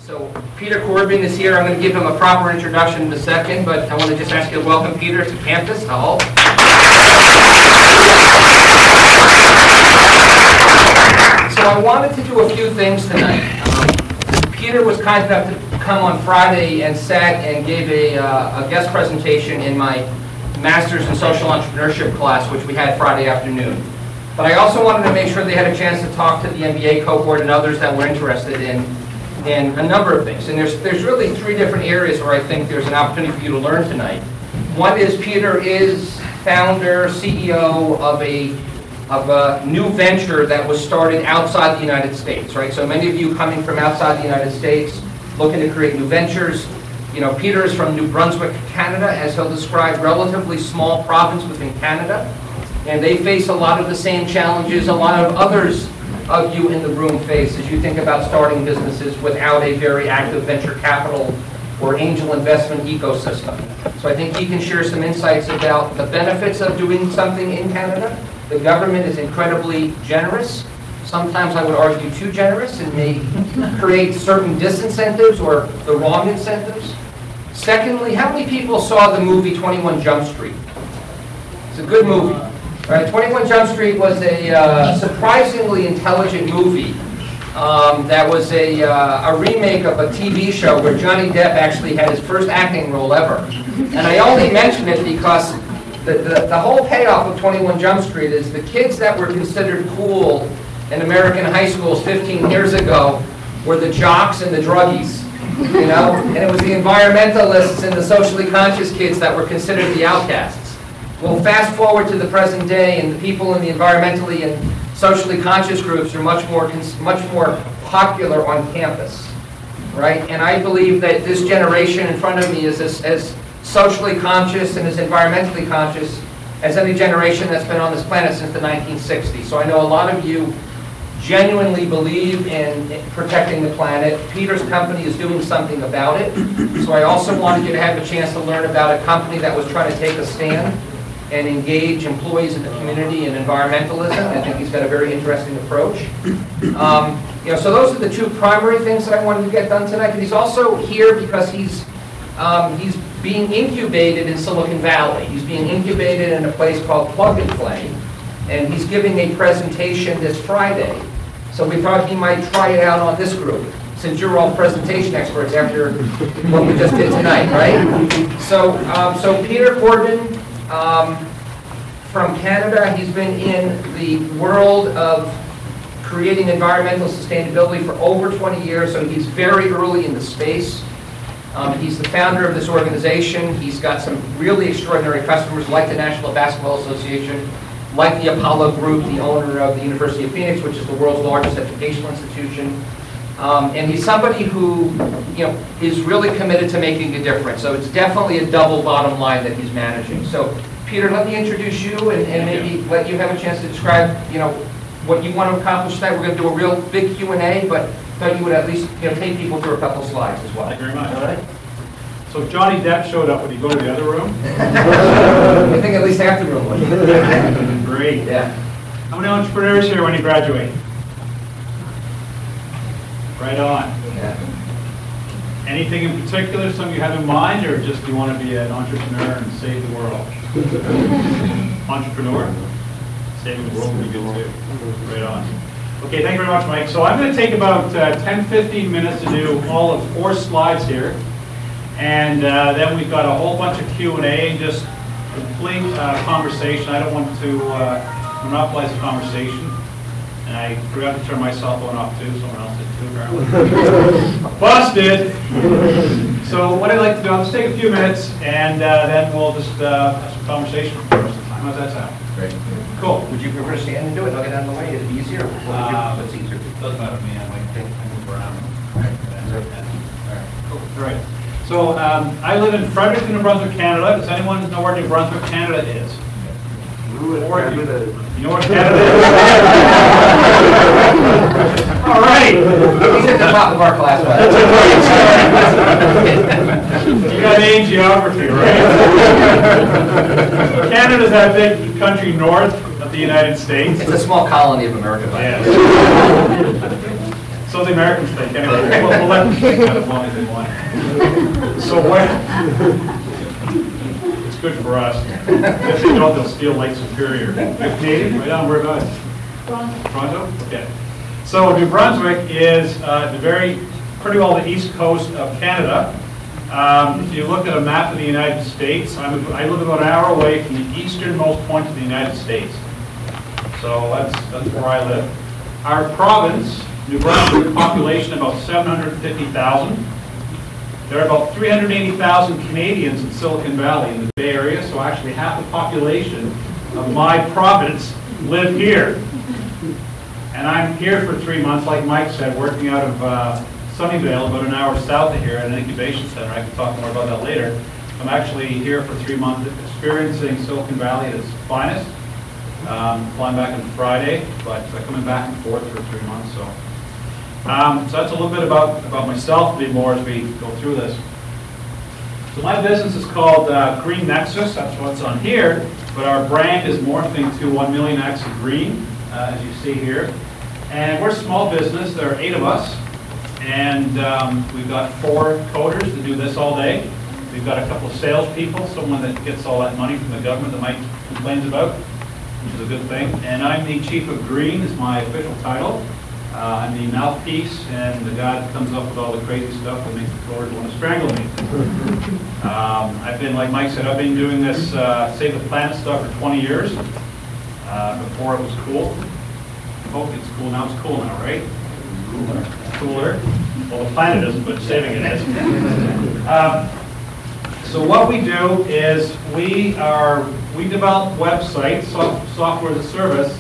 So Peter Corbyn is here. I'm going to give him a proper introduction in a second, but I want to just ask you to welcome Peter to campus, to Hult. So I wanted to do a few things tonight. Peter was kind enough to come on Friday and sat and gave a guest presentation in my Master's in Social Entrepreneurship class, which we had Friday afternoon. But I also wanted to make sure they had a chance to talk to the MBA cohort and others that were interested in a number of things. And there's really three different areas where I think there's an opportunity for you to learn tonight. One is Peter is founder, CEO of a new venture that was started outside the United States, right? So many of you coming from outside the United States, looking to create new ventures. You know, Peter is from New Brunswick, Canada, as he'll describe, relatively small province within Canada. And they face a lot of the same challenges a lot of others of you in the room face as you think about starting businesses without a very active venture capital or angel investment ecosystem. So I think he can share some insights about the benefits of doing something in Canada. The government is incredibly generous. Sometimes I would argue too generous and may create certain disincentives or the wrong incentives. Secondly, how many people saw the movie 21 Jump Street? It's a good movie. Right, 21 Jump Street was a surprisingly intelligent movie that was a remake of a TV show where Johnny Depp actually had his first acting role ever. And I only mention it because the whole payoff of 21 Jump Street is the kids that were considered cool in American high schools 15 years ago were the jocks and the druggies, you know? And it was the environmentalists and the socially conscious kids that were considered the outcasts. Well, fast forward to the present day, and the people in the environmentally and socially conscious groups are much more popular on campus, right? And I believe that this generation in front of me is as socially conscious and as environmentally conscious as any generation that's been on this planet since the 1960s. So I know a lot of you genuinely believe in protecting the planet. Peter's company is doing something about it. So I also wanted you to have a chance to learn about a company that was trying to take a stand and engage employees in the community in environmentalism. I think he's got a very interesting approach. You know, so those are the two primary things that I wanted to get done tonight. But he's also here because he's being incubated in Silicon Valley. He's being incubated in a place called Plug and Play, and he's giving a presentation this Friday. So we thought he might try it out on this group, since you're all presentation experts after what we just did tonight, right? So Peter Corbyn, from Canada, he's been in the world of creating environmental sustainability for over 20 years, so he's very early in the space. He's the founder of this organization. He's got some really extraordinary customers like the National Basketball Association, like the Apollo Group, the owner of the University of Phoenix, which is the world's largest educational institution. And he's somebody who, you know, is really committed to making a difference. So it's definitely a double bottom line that he's managing. So Peter, let me introduce you and maybe let you have a chance to describe, you know, what you want to accomplish tonight. We're going to do a real big Q&A, but thought you would at least, you know, take people through a couple slides as well. Thank you very much. All right. So if Johnny Depp showed up, would he go to the other room? I think at least half the room would. Great. Yeah. How many entrepreneurs here when you graduate? Right on. Yeah. Anything in particular, some you have in mind, or just you want to be an entrepreneur and save the world? Entrepreneur? Saving the world would be good too. Right on. Okay, thank you very much, Mike. So I'm going to take about 10-15 minutes to do all of 4 slides here. And then we've got a whole bunch of Q&A, just complete conversation. I don't want to monopolize the conversation. And I forgot to turn my cell phone off too. Someone else did too, apparently. Busted! So what I'd like to do, I'll just take a few minutes, and then we'll just have some conversation for the rest of the time. How's that sound? Great. Cool. Would you prefer to stand and do it? I'll get out of the way. It'd be easier. What's easier? Doesn't matter to me. I might move around. All right. Cool. All right. So I live in Fredericton, New Brunswick, Canada. Does anyone know where New Brunswick, Canada is? You know where Canada is? All right. He's at the top of our class. You got A in geography, right? Canada's that big country north of the United States. It's a small colony of America. Yeah. So the Americans think, anyway. We'll let them think that as long as they want. So what? It's good for us. If they don't, they'll steal Lake Superior. You're Canadian? Right on, where about? Toronto? Okay. So New Brunswick is pretty well the east coast of Canada. If you look at a map of the United States, I live about an hour away from the easternmost point of the United States. So that's where I live. Our province, New Brunswick, population about 750,000. There are about 380,000 Canadians in Silicon Valley in the Bay Area, so actually half the population of my province live here. And I'm here for 3 months, like Mike said, working out of Sunnyvale, about an hour south of here, at an incubation center. I can talk more about that later. I'm actually here for 3 months, experiencing Silicon Valley at its finest. Flying back on Friday, but coming back and forth for 3 months. So that's a little bit about myself, a bit more as we go through this. So my business is called Green Nexus. That's what's on here, but our brand is morphing to 1 million acts of green, as you see here. And we're a small business. There are 8 of us. And we've got 4 coders to do this all day. We've got a couple of salespeople, someone that gets all that money from the government that Mike complains about, which is a good thing. And I'm the Chief of Green, is my official title. I'm the mouthpiece and the guy that comes up with all the crazy stuff that makes the coders want to strangle me. I've been, like Mike said, I've been doing this Save the Planet stuff for 20 years. Before it was cool. Hopefully it's cool now. It's cool now, right? Cooler. Well, the planet isn't, but saving it is. So what we do is we develop websites, software as a service,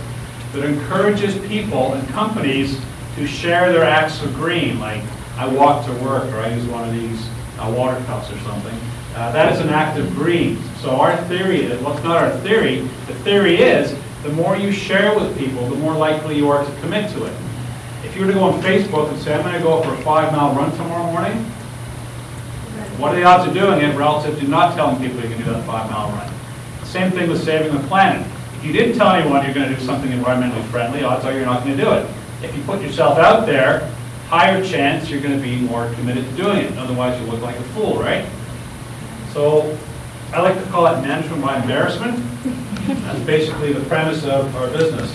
that encourages people and companies to share their acts of green, like I walk to work, or I use one of these water cups or something. That is an act of green. So our theory is, well, it's not our theory, the theory is the more you share with people, the more likely you are to commit to it. If you were to go on Facebook and say, I'm going to go for a 5-mile run tomorrow morning, what are the odds of doing it relative to not telling people you can do that 5-mile run? Same thing with saving the planet. If you didn't tell anyone you're going to do something environmentally friendly, odds are you're not going to do it. If you put yourself out there, higher chance you're going to be more committed to doing it. Otherwise, you look like a fool, right? So I like to call it management by embarrassment. That's basically the premise of our business.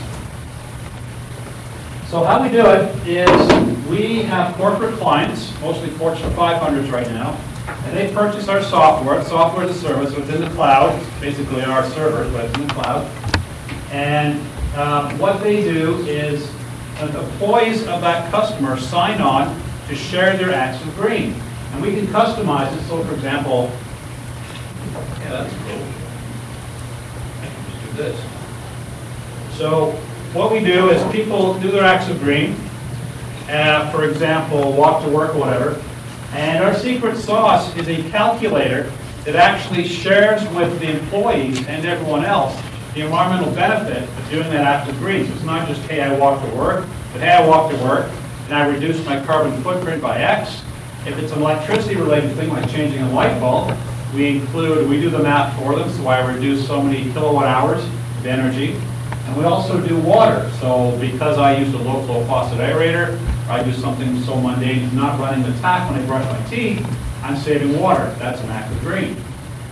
So how we do it is we have corporate clients, mostly Fortune 500s right now, and they purchase our software as a service, so it's in the cloud. It's basically our servers, but it's in the cloud. And what they do is the employees of that customer sign on to share their acts of green. And we can customize it. So, for example, yeah, that's cool. I can just do this. So what we do is people do their acts of green. For example, walk to work or whatever. And our secret sauce is a calculator that actually shares with the employees and everyone else the environmental benefit of doing that act of green. So it's not just, hey, I walk to work, but hey, I walk to work and I reduce my carbon footprint by X. If it's an electricity-related thing like changing a light bulb, we do the math for them, so I reduce so many kilowatt hours of energy. And we also do water. So because I use a low-flow faucet aerator, or I do something so mundane as not running the tap when I brush my teeth, I'm saving water. That's an act of green.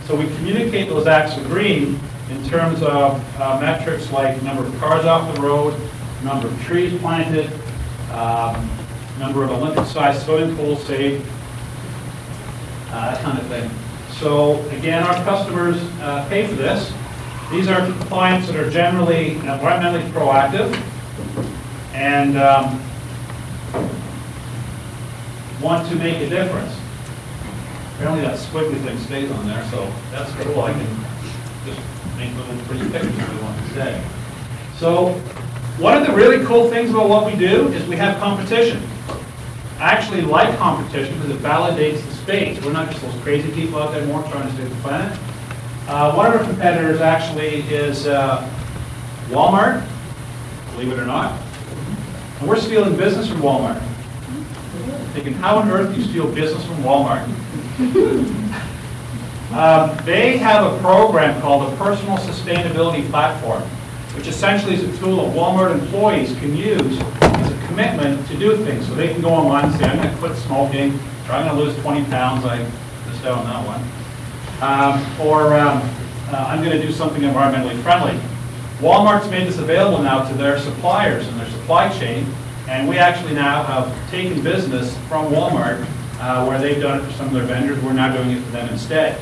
So we communicate those acts of green in terms of metrics like number of cars off the road, number of trees planted, number of Olympic-sized swimming pools saved, that kind of thing. So again, our customers pay for this. These are clients that are generally environmentally proactive and want to make a difference. Apparently that squiggly thing stays on there, so that's cool. I can just make little pretty pictures if we want to say. So one of the really cool things about what we do is we have competition. I actually like competition because it validates the space. We're not just those crazy people out there more trying to save the planet. One of our competitors actually is Walmart, believe it or not. And we're stealing business from Walmart. Thinking, how on earth do you steal business from Walmart? They have a program called a Personal Sustainability Platform, which essentially is a tool that Walmart employees can use as a commitment to do things. So they can go online and say, I'm going to quit smoking, or I'm going to lose 20 pounds, I missed out on that one. I'm going to do something environmentally friendly. Walmart's made this available now to their suppliers and their supply chain, and we actually now have taken business from Walmart where they've done it for some of their vendors. We're now doing it for them instead.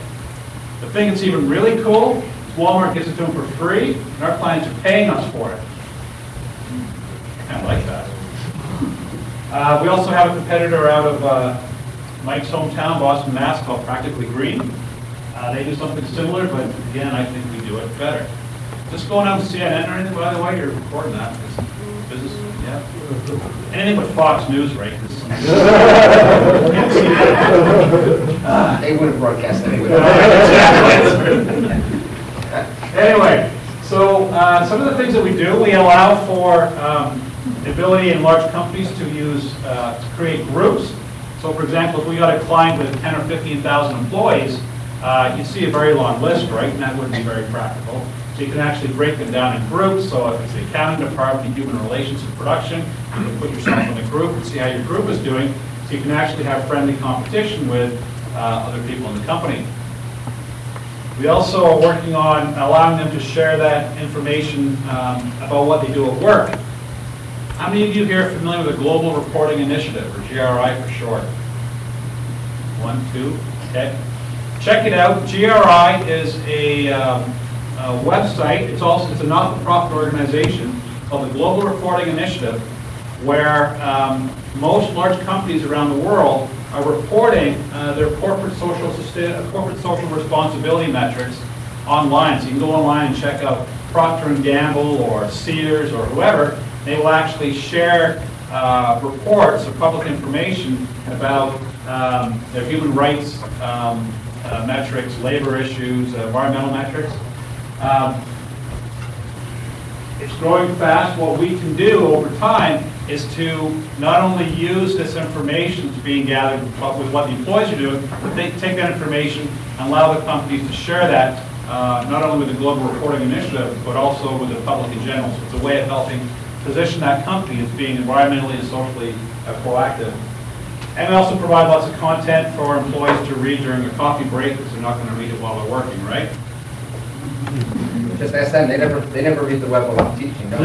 The thing that's even really cool is Walmart gives it to them for free, and our clients are paying us for it. I kind of like that. We also have a competitor out of Mike's hometown, Boston, Mass, called Practically Green. They do something similar, but again, I think we do it better. Just going out to CNN or anything, by the way, you're recording that. Business, yeah. Anything but Fox News, right? They wouldn't broadcast that. Anyway, so some of the things that we do, we allow for the ability in large companies to use, to create groups. So for example, if we got a client with 10 or 15,000 employees, you'd see a very long list, right? And that wouldn't be very practical. So you can actually break them down in groups. So if it's the accounting department, human relations, and production, you can put yourself in a group and see how your group is doing. So you can actually have friendly competition with other people in the company. We also are working on allowing them to share that information about what they do at work. How many of you here are familiar with the Global Reporting Initiative, or GRI for short? 1, 2, okay. Check it out. GRI is a website. It's a not-for-profit organization called the Global Reporting Initiative, where most large companies around the world are reporting their corporate social responsibility metrics online. So you can go online and check out Procter & Gamble or Sears or whoever. They will actually share reports or public information about their human rights metrics, labor issues, environmental metrics. It's growing fast. What we can do over time is to not only use this information that's being gathered with what the employees are doing, but they take that information and allow the companies to share that not only with the Global Reporting Initiative, but also with the public in general. So it's a way of helping position that company as being environmentally and socially proactive. And we also provide lots of content for our employees to read during their coffee break, because they're not going to read it while they're working, right? Just ask them. They never read the web while I'm teaching. No?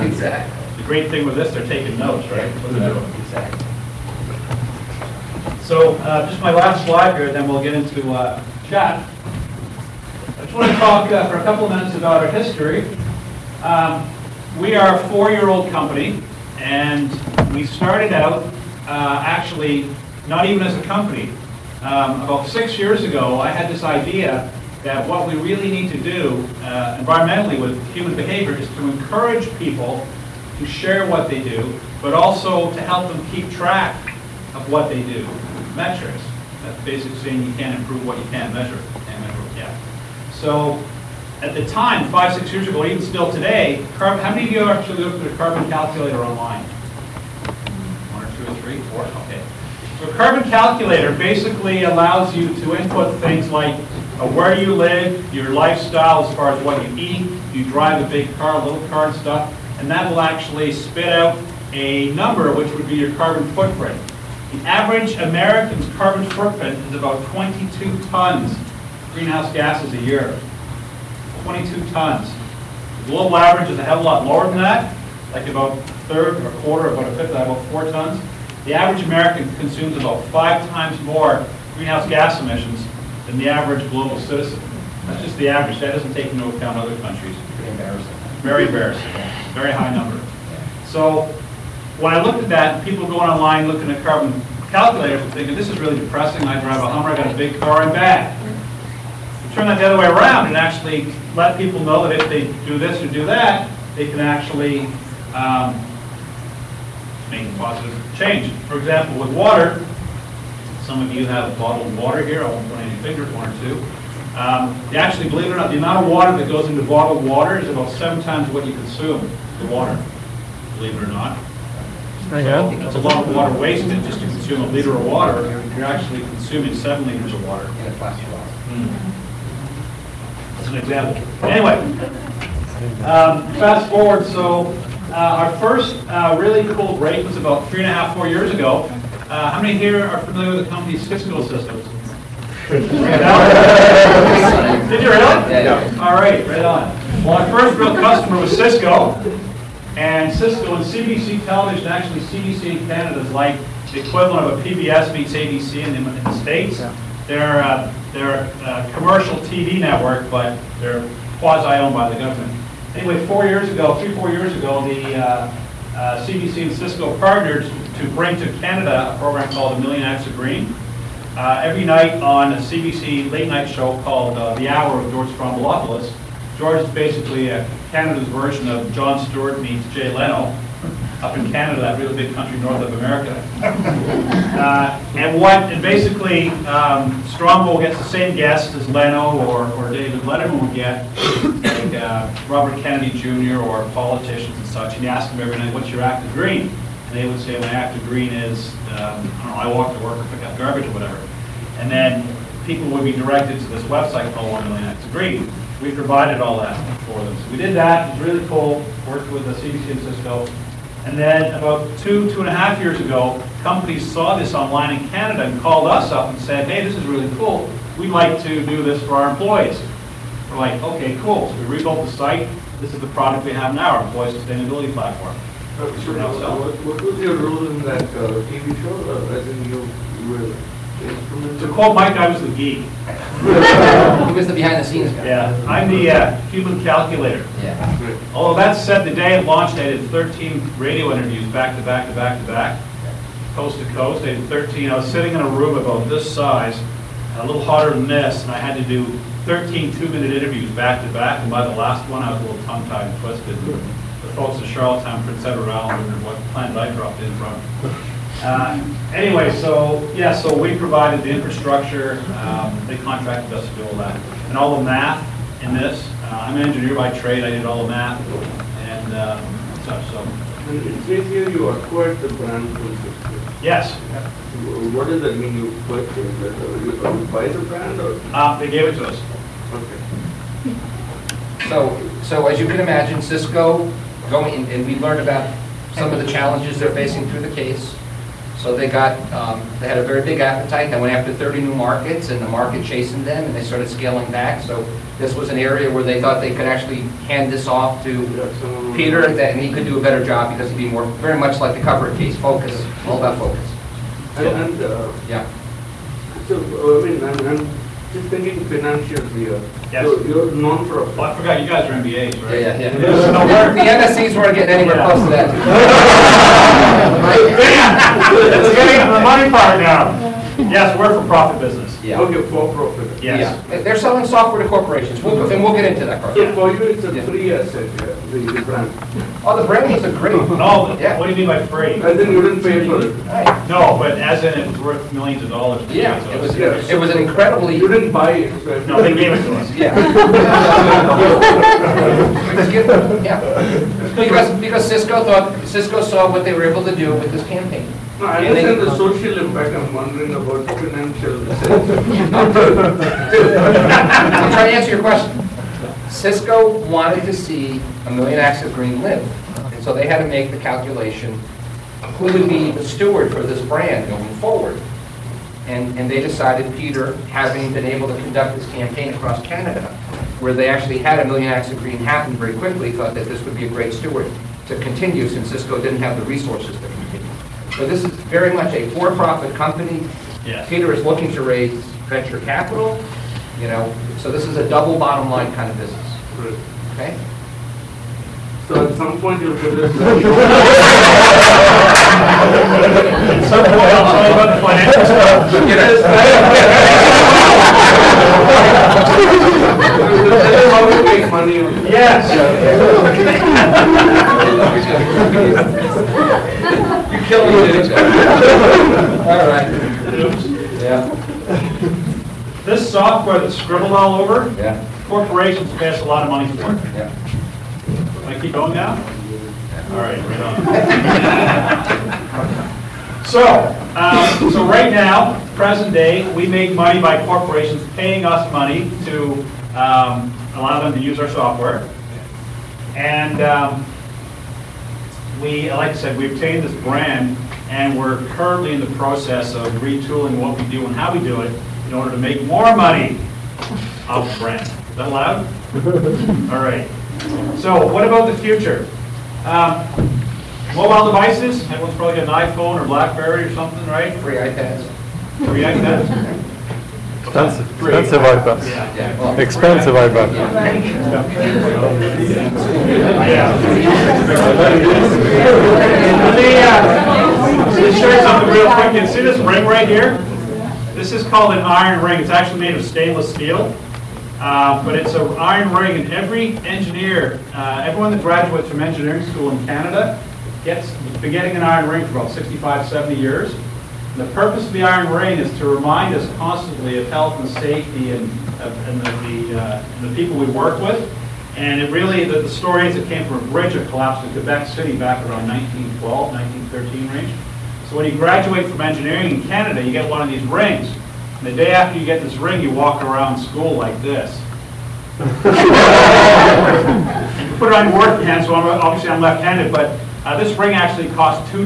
Exactly. The great thing with this, they're taking notes, right? That's what they're doing. Exactly. So just my last slide here, then we'll get into chat. I just want to talk for a couple of minutes about our history. We are a 4-year-old company, and we started out actually not even as a company. About 6 years ago, I had this idea that what we really need to do environmentally with human behavior is to encourage people to share what they do, but also to help them keep track of what they do. Metrics. That's basically saying you can't improve what you can't measure. You can't measure what you can't. So at the time, 5, 6 years ago, even still today, how many of you actually looked at a carbon calculator online? 1 or 2 or 3, 4? Okay. So a carbon calculator basically allows you to input things like where you live, your lifestyle as far as what you eat, you drive a big car, a little car and stuff, and that will actually spit out a number which would be your carbon footprint. The average American's carbon footprint is about 22 tons of greenhouse gases a year. 22 tons. The global average is a hell of a lot lower than that, like about a third, or a quarter, about a fifth, about 4 tons. The average American consumes about 5 times more greenhouse gas emissions than the average global citizen. That's just the average. That doesn't take into account other countries. Pretty embarrassing. Very embarrassing. Very high number. So when I looked at that, people going online looking at carbon calculators and thinking, this is really depressing. I drive a Hummer, I got a big car, I'm bad. You turn that the other way around and actually let people know that if they do this or do that, they can actually make a positive change. For example, with water, some of you have bottled water here. I won't put any fingers, 1 or 2. You actually, believe it or not, the amount of water that goes into bottled water is about 7 times what you consume, the water, believe it or not. So it's a lot of water wasted just to consume a liter of water. You're actually consuming 7 liters of water. In a plastic bottle. That's an example. Anyway, fast forward, so our first really cool break was about 3.5, 4 years ago. How many here are familiar with the company Cisco systems? Did you really? Yeah. All right, right on. Well, our first real customer was Cisco. And Cisco and CBC Television, actually CBC in Canada is like the equivalent of a PBS meets ABC in the States. They're a commercial TV network, but they're quasi-owned by the government. Anyway, 4 years ago, 3-4 years ago, the CBC and Cisco partnered to bring to Canada a program called A Million Acts of Green. Every night on a CBC late night show called The Hour with George Stroumboulopoulos. George is basically Canada's version of Jon Stewart meets Jay Leno up in Canada, that really big country north of America. And basically, Strombo gets the same guests as Leno or David Letterman would get, like Robert Kennedy Jr. or politicians and such. And you ask them every night, what's your act of green? And they would say, my act of green is, I don't know, I walk to work or pick up garbage or whatever. And then people would be directed to this website called 1 Million Acts of Green. We provided all that for them. So we did that. It was really cool. Worked with the CBC and Cisco. And then about 2.5 years ago, companies saw this online in Canada and called us up and said, hey, this is really cool. We'd like to do this for our employees. We're like, okay, cool. So we rebuilt the site. This is the product we have now, our employee sustainability platform. What was your role in that TV show? As in you were instrumental? To quote Mike, I was the geek. He was the behind-the-scenes guy. Yeah, I'm the human calculator. Yeah. Although that said, the day it launched, I did 13 radio interviews back to back to back to back, coast to coast. I did 13. I was sitting in a room about this size, a little hotter than this, and I had to do 13 two-minute interviews back to back. And by the last one, I was a little tongue-tied and twisted. The folks in Charlottetown, Prince Edward Island, wondered what planet I dropped in from. Anyway, so we provided the infrastructure. They contracted us to do all that, and all the math in this. I'm an engineer by trade. I did all the math and such. So. And it says here you acquired the brand from Cisco. Yes. What does that mean? You purchased it? You buy the brand or? They gave it to us. Okay. So as you can imagine, Cisco going in, and we learned about some of the challenges they're facing through the case. So they had a very big appetite. They went after 30 new markets, and the market chasing them, and they started scaling back. So this was an area where they thought they could actually hand this off to Peter, and he could do a better job because he'd be very much like the cover case, focus, all about focus. Yeah. So I mean, I'm just thinking financials here. Yes. So you're non-profit. Well, I forgot you guys are MBAs, right? Yeah. No work. The MSCs weren't getting anywhere close to that. Let's get into the money part now. Yes, we're for profit business. Yeah. Okay, for profit. Yes. Yeah. They're selling software to corporations, and we'll get into that part. So for you, it's a free asset, the brand. Oh, the brand is a great. No, Yeah. what do you mean by free? And then you didn't pay for it. Right. No, but as in it was worth millions of dollars. Yeah, So it was an incredibly. You didn't buy it. So No, they gave it to us. Yeah. Because Cisco saw what they were able to do with this campaign. No, I understand the social impact. I'm wondering about financial sense. I'm trying to answer your question. Cisco wanted to see 1 Million Acts of Green live, and so they had to make the calculation who would be the steward for this brand going forward. And they decided Peter, having been able to conduct this campaign across Canada, where they actually had 1 Million Acts of Green happen very quickly, thought that this would be a great steward to continue since Cisco didn't have the resources to continue. So this is very much a for-profit company. Yes. Peter is looking to raise venture capital, so this is a double bottom line kind of business. Okay? So at some point you'll get this. At some point, I'll tell you about the financial stuff. How to make money on it. Yes. You're killing me. All right. Yeah. This software that's scribbled all over, Yeah. corporations pay us a lot of money for it. Yeah. Can I keep going now? All right, right on. So right now, present day, we make money by corporations paying us money to allow them to use our software. And we, like I said, we obtained this brand, and we're currently in the process of retooling what we do and how we do it in order to make more money off the brand. Is that allowed? All right. So what about the future? Mobile devices. Everyone's probably got an iPhone or BlackBerry or something, right? Free iPads. Free iPads? Expensive iPads. Yeah. Well, Expensive iPads. Let me show you something real quick. You see this ring right here? This is called an iron ring. It's actually made of stainless steel. But it's an iron ring, and every engineer, everyone that graduates from engineering school in Canada has been getting an iron ring for about 65, 70 years. And the purpose of the iron ring is to remind us constantly of health and safety and the people we work with. And it really, the story is it came from a bridge that collapsed in Quebec City back around 1912, 1913 range. So when you graduate from engineering in Canada, you get one of these rings. And the day after you get this ring, you walk around school like this. And you put it on your working hand, so obviously I'm left-handed, but this ring actually cost $2.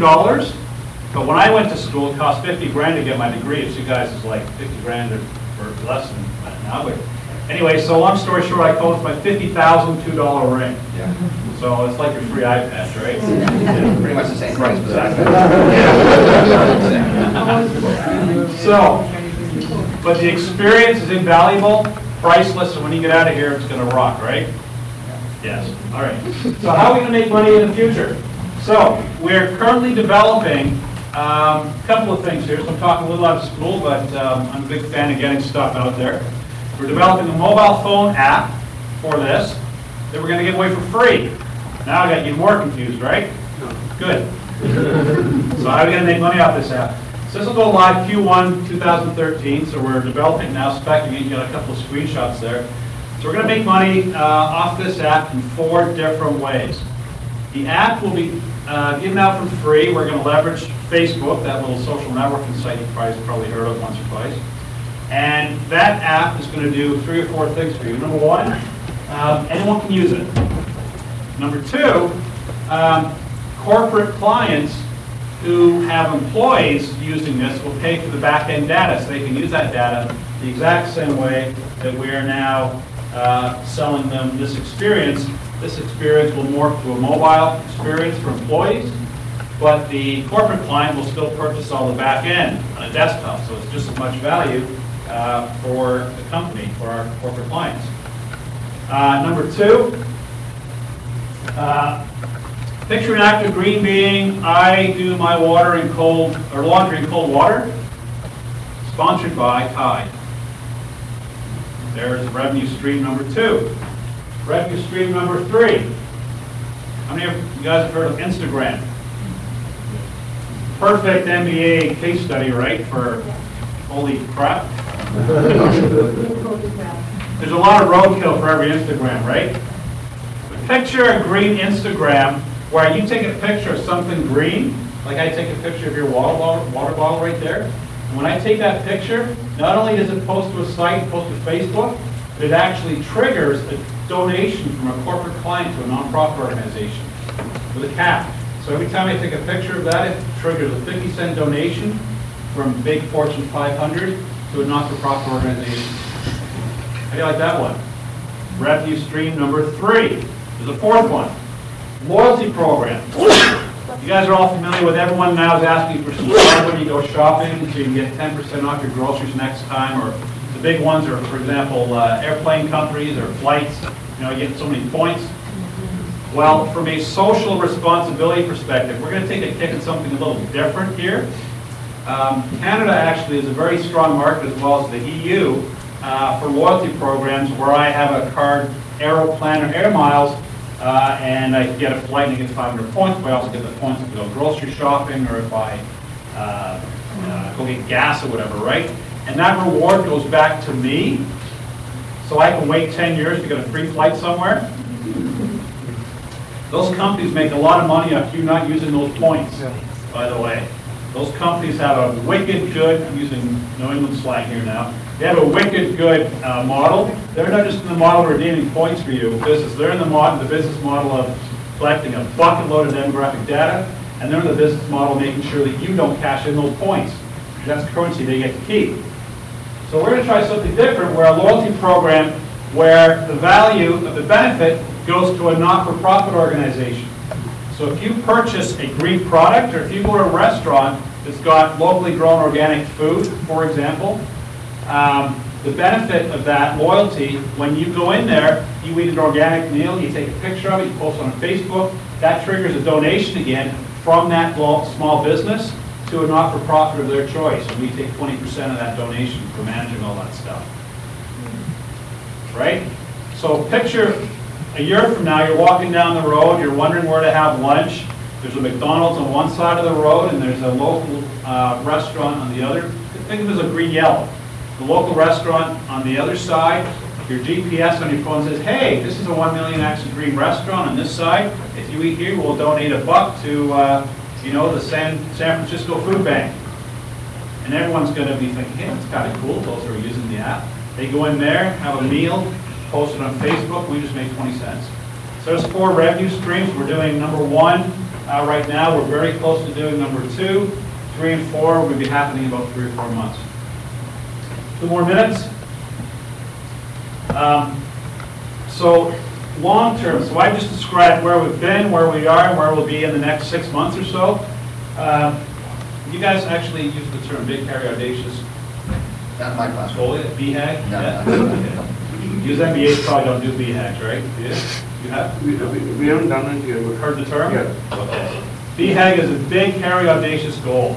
But when I went to school, it cost 50 grand to get my degree. It's you guys is like 50 grand or less than that now. But anyway, so long story short, I called it my $50,000 $2 ring. Yeah. So it's like your free iPad, right? Pretty much the same price, but So, but the experience is invaluable, priceless, and when you get out of here, it's going to rock, right? Yes. All right. So how are we going to make money in the future? So we're currently developing a couple of things here. So I'm talking a little out of school, but I'm a big fan of getting stuff out there. We're developing a mobile phone app for this that we're going to give away for free. Now I got you more confused, right? Good. So how are we going to make money off this app? So this will go live Q1 2013. So we're developing now, speccing it. You got a couple of screenshots there. So we're going to make money off this app in 4 different ways. The app will be given out for free. We're going to leverage Facebook, that little social networking site you've probably heard of once or twice. And that app is going to do 3 or 4 things for you. Number 1, anyone can use it. Number 2, corporate clients who have employees using this will pay for the back-end data, so they can use that data the exact same way that we are now selling them this experience. This experience will morph to a mobile experience for employees, but the corporate client will still purchase all the back end on a desktop, so it's just as much value for the company, for our corporate clients. Number 2, picture an active green being. I do my laundry in cold water. Sponsored by Tide. There's revenue stream number 2. Revenue stream number 3. How many of you guys have heard of Instagram? Perfect MBA case study, right? For holy crap. There's a lot of roadkill for every Instagram, right? But picture a green Instagram where you take a picture of something green, like I take a picture of your water bottle right there. And when I take that picture, not only does it post to a site, post to Facebook, but it actually triggers a donation from a corporate client to a nonprofit organization with a cap. So every time I take a picture of that, it triggers a 50-cent donation from big Fortune 500 to a not-for-profit organization. How do you like that one? Revenue stream number 3. There's a 4th one. Loyalty program. You guys are all familiar with everyone now is asking for some card when you go shopping so you can get 10% off your groceries next time, or the big ones are, for example, airplane companies or flights. You know, you get so many points. Well, from a social responsibility perspective, we're going to take a kick at something a little different here. Canada actually is a very strong market, as well as the EU, for loyalty programs where I have a card, Aeroplan or Air Miles, and I get a flight and I get 500 points, but I also get the points if I go grocery shopping or if I go get gas or whatever, right? And that reward goes back to me, so I can wait 10 years to get a free flight somewhere. Those companies make a lot of money off you not using those points, by the way. Those companies have a wicked good, I'm using New England slang here now, they have a wicked good model. They're not just in the model of redeeming points for you business, they're in the business model of collecting a bucket load of demographic data, and they're in the business model making sure that you don't cash in those points. That's currency they get to keep. So we're going to try something different, where a loyalty program where the value of the benefit goes to a not-for-profit organization. So if you purchase a green product, or if you go to a restaurant that's got locally grown organic food, for example, the benefit of that loyalty, when you go in there, you eat an organic meal, you take a picture of it, you post it on Facebook, that triggers a donation again from that small business to a not-for-profit of their choice. And we take 20% of that donation for managing all that stuff. Right? So picture a year from now, you're walking down the road, you're wondering where to have lunch. There's a McDonald's on one side of the road, and there's a local restaurant on the other. Think of it as a green-yellow. The local restaurant on the other side, your GPS on your phone says, hey, this is a 1 million Access Green restaurant on this side. If you eat here, we'll donate $1 to the San Francisco Food Bank. And everyone's going to be thinking, hey, that's kind of cool. Those who are using the app. They go in there, have a meal, post it on Facebook. We just make 20 cents. So there's 4 revenue streams. We're doing number 1 right now. We're very close to doing number 2. 3 and 4 will be happening in about 3 or 4 months. 2 more minutes. So long term, so I just described where we've been, where we are, and where we'll be in the next 6 months or so. You guys actually use the term big, hairy, audacious. Not in my class. BHAG? No. Yeah. Use MBAs probably don't do BHAGs, right? You have? We haven't done it yet. Heard the term? Yeah. Okay. BHAG is a big, hairy, audacious goal.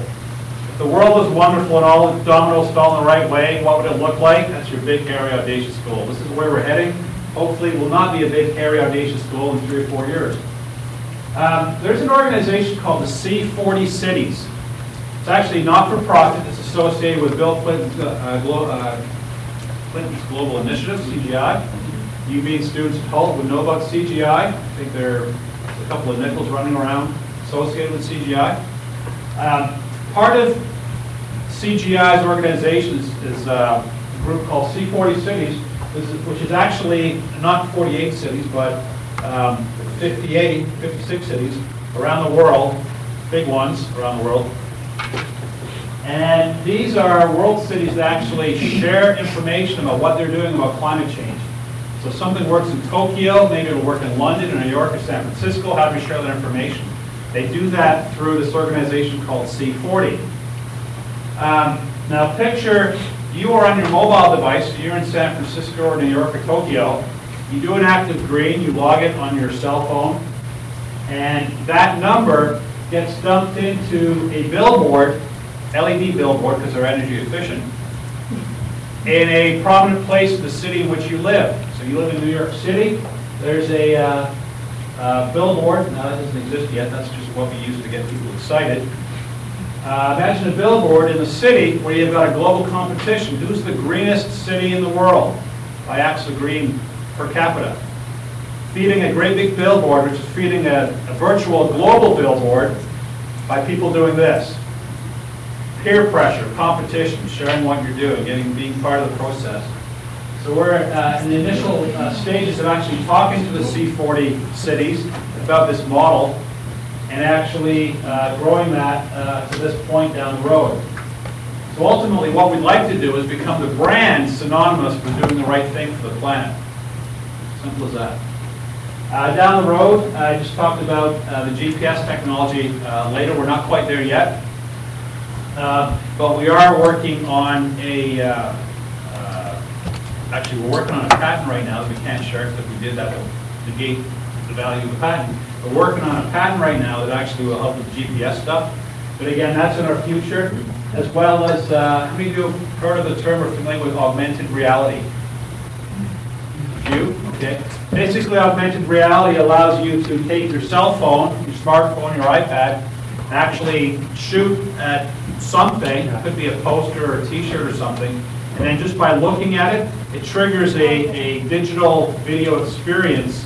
If the world was wonderful and all the dominoes fell in the right way, what would it look like? That's your big, hairy, audacious goal. This is where we're heading. Hopefully it will not be a big, hairy, audacious goal in 3 or 4 years. There's an organization called the C40 Cities. It's actually not-for-profit. It's associated with Bill Clinton's Global Initiative, CGI. You being students at Hult would know about CGI. I think there's a couple of nickels running around associated with CGI. Part of CGI's organization is a group called C40 Cities, which is actually not 48 cities, but 56 cities around the world, big ones around the world. And these are world cities that actually share information about what they're doing about climate change. So if something works in Tokyo, maybe it'll work in London or New York or San Francisco. How do we share that information? They do that through this organization called C40. Now picture you are on your mobile device, so you're in San Francisco or New York or Tokyo. You do an active green, you log it on your cell phone, and that number gets dumped into a billboard, LED billboard because they're energy efficient, in a prominent place in the city in which you live. So you live in New York City, there's a billboard. Now that doesn't exist yet, that's just what we use to get people excited. Imagine a billboard in the city where you've got a global competition. Who's the greenest city in the world by acts of green per capita? Feeding a great big billboard, which is feeding a virtual global billboard by people doing this. Peer pressure, competition, sharing what you're doing, being part of the process. So we're in the initial stages of actually talking to the C40 cities about this model and actually growing that to this point down the road. So ultimately what we'd like to do is become the brand synonymous with doing the right thing for the planet. Simple as that. Down the road, I just talked about the GPS technology later. We're not quite there yet. But we are working on actually we're working on a patent right now that we can't share because if we did that will negate the value of the patent. We're working on a patent right now that actually will help with GPS stuff. But again, that's in our future, as well as, how many of you have heard of the term or familiar with augmented reality? A few? Okay. Basically, augmented reality allows you to take your cell phone, your smartphone, your iPad, and actually shoot at something. It could be a poster or a t-shirt or something. And then just by looking at it, it triggers a digital video experience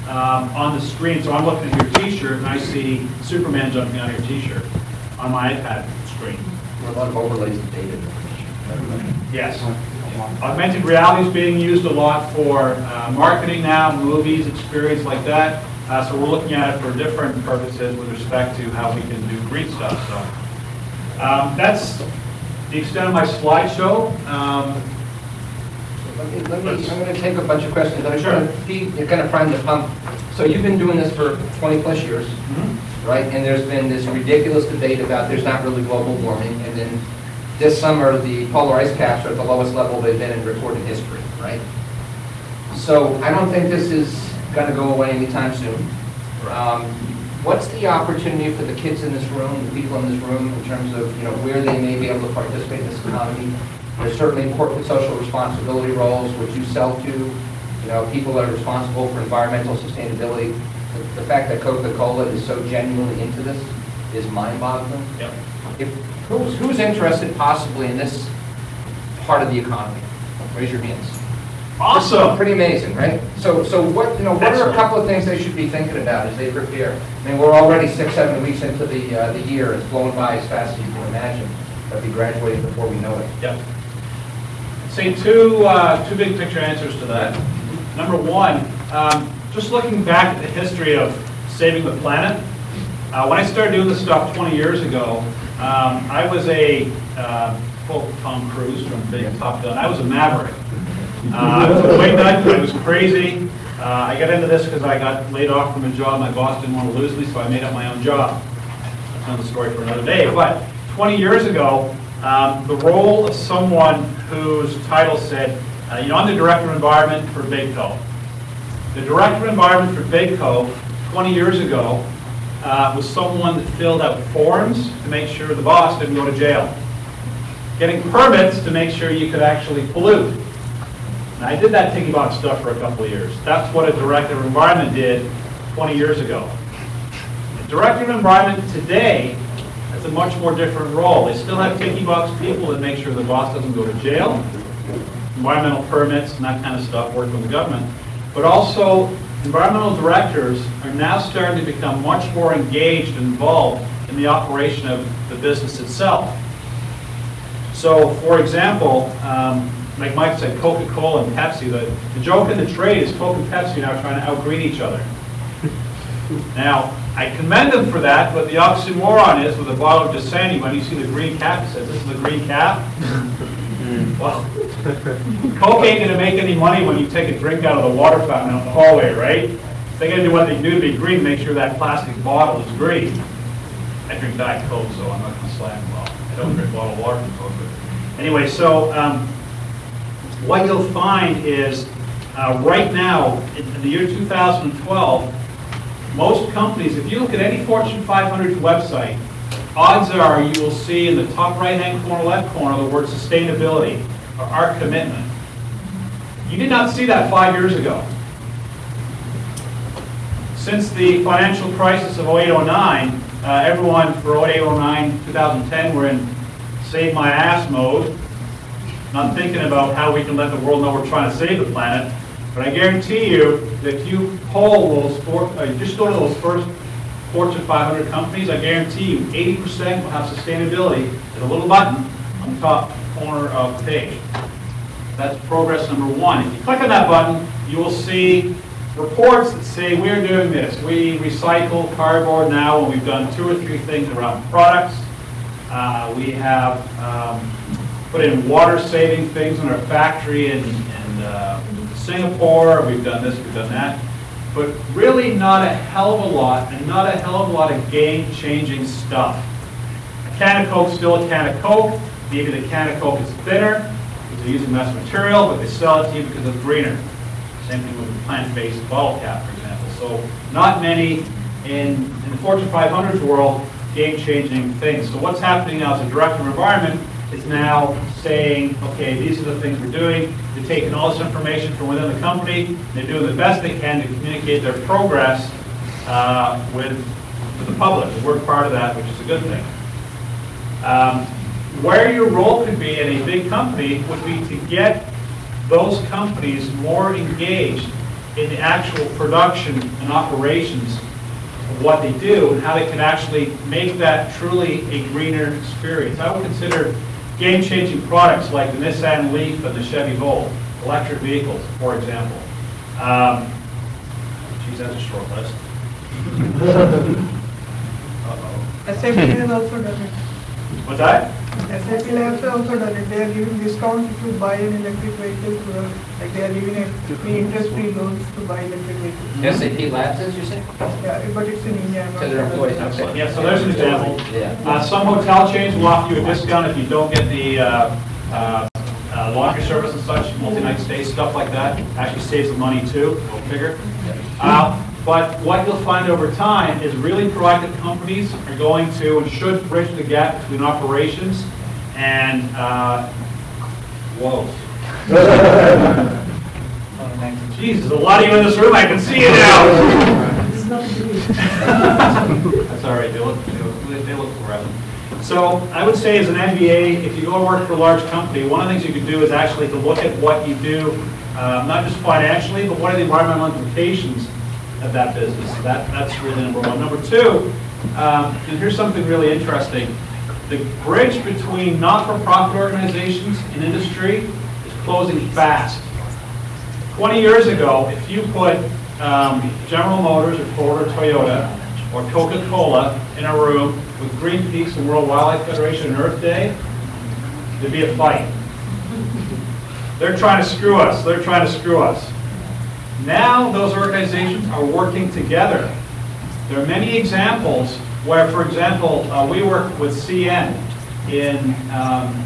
on the screen. So I'm looking at your t-shirt and I see Superman jumping out of your t-shirt on my iPad screen. There are a lot of overlays of data. Yes. Augmented reality is being used a lot for marketing now, movies, experience like that. So we're looking at it for different purposes with respect to how we can do green stuff. So that's the extent of my slideshow. I'm going to take a bunch of questions. I'm Sure. going to kind of prime the pump. So you've been doing this for 20 plus years, right? And there's been this ridiculous debate about there's not really global warming. And then this summer, the polar ice caps are at the lowest level they've been in recorded history, right? So I don't think this is going to go away anytime soon. What's the opportunity for the kids in this room, the people in this room, in terms of where they may be able to participate in this economy? There's certainly corporate social responsibility roles, which you sell to. People that are responsible for environmental sustainability. The fact that Coca-Cola is so genuinely into this is mind-boggling. Yep. Who's interested possibly in this part of the economy? Raise your hands. Awesome. Pretty amazing, right? So what what are a couple of things they should be thinking about as they prepare? I mean, we're already 6-7 weeks into the year. It's blown by as fast as you can imagine. But we graduating before we know it. Yep. Say two big picture answers to that. Number one, just looking back at the history of saving the planet. When I started doing this stuff 20 years ago, I was quote Tom Cruise from Big Top Gun, I was a maverick. I was a way nut, I was crazy. I got into this because I got laid off from a job. My boss didn't want to lose me, so I made up my own job. That's another story for another day. But 20 years ago, the role of someone whose title said, I'm the Director of Environment for Big Co. The Director of Environment for Big Co. 20 years ago was someone that filled out forms to make sure the boss didn't go to jail. Getting permits to make sure you could actually pollute. And I did that piggy box stuff for a couple of years. That's what a Director of Environment did 20 years ago. The Director of Environment today has a much more different role. They still have piggy box people that make sure the boss doesn't go to jail, environmental permits and that kind of stuff, work with the government. But also, environmental directors are now starting to become much more engaged and involved in the operation of the business itself. So, for example, like Mike said, Coca-Cola and Pepsi, the joke in the trade is Coke and Pepsi now trying to outgreen each other. Now, I commend them for that, but the oxymoron is with a bottle of Dasani, when you see the green cap, it says, this is the green cap. Well, Coke ain't going to make any money when you take a drink out of the water fountain out in the hallway, right? They're going to do what they can do to be green, make sure that plastic bottle is green. I drink Diet Coke, so I'm not going to slam well. I don't drink bottled water from Coke. Anyway, so what you'll find is right now, in the year 2012, most companies, if you look at any Fortune 500 website, odds are you will see in the top right-hand corner, left corner, the word sustainability, or our commitment. You did not see that 5 years ago. Since the financial crisis of 08-09, everyone for 08-09, 2010, were in save my ass mode, not thinking about how we can let the world know we're trying to save the planet. But I guarantee you that if you poll those, just go to those first Fortune 500 companies, I guarantee you 80% will have sustainability as a little button on the top corner of the page. That's progress number one. If you click on that button, you will see reports that say we're doing this. We recycle cardboard now, and we've done 2 or 3 things around products. We have put in water-saving things in our factory in Singapore. We've done this, we've done that. But really not a hell of a lot, and not a hell of a lot of game-changing stuff. A can of Coke's still a can of Coke. Maybe the can of Coke is thinner, because they're using less material, but they sell it to you because it's greener. Same thing with the plant-based bottle cap, for example. So not many in the Fortune 500's world game-changing things. So what's happening now as a Director of Environment is now saying, okay, these are the things we're doing. They're taking all this information from within the company. They're doing the best they can to communicate their progress with the public. And we're part of that, which is a good thing. Where your role could be in a big company would be to get those companies more engaged in the actual production and operations of what they do and how they can actually make that truly a greener experience. I would consider game-changing products like the Nissan Leaf and the Chevy Volt, electric vehicles, for example. Geez, that's a short list. SAP has also done it. What's that? SAP has also done it. They are giving discounts if you buy an electric vehicle through us. Like they are giving a free interest-free loans to buy electric vehicles. SAP Labs, as you say? Yeah, but it's in India. I'm not To their sure. employees, okay. Yeah, so there's an example. Yeah. Some hotel chains will offer you a discount if you don't get the laundry service and such, multi-night stays, stuff like that. Actually saves the money too, go figure. But what you'll find over time is really proactive companies are going to and should bridge the gap between operations and whoa. Jesus, a lot of you in this room, I can see you now. That's all right, they look forever. So I would say as an MBA, if you go to work for a large company, one of the things you can do is actually to look at what you do, not just financially, but what are the environmental implications of that business. That's really number one. Number two, and here's something really interesting. The bridge between not-for-profit organizations and industry is closing fast. 20 years ago, if you put General Motors or Ford or Toyota or Coca-Cola in a room with Greenpeace and World Wildlife Federation and Earth Day, there'd be a fight. They're trying to screw us. They're trying to screw us. Now those organizations are working together. There are many examples where, for example, we work with CN in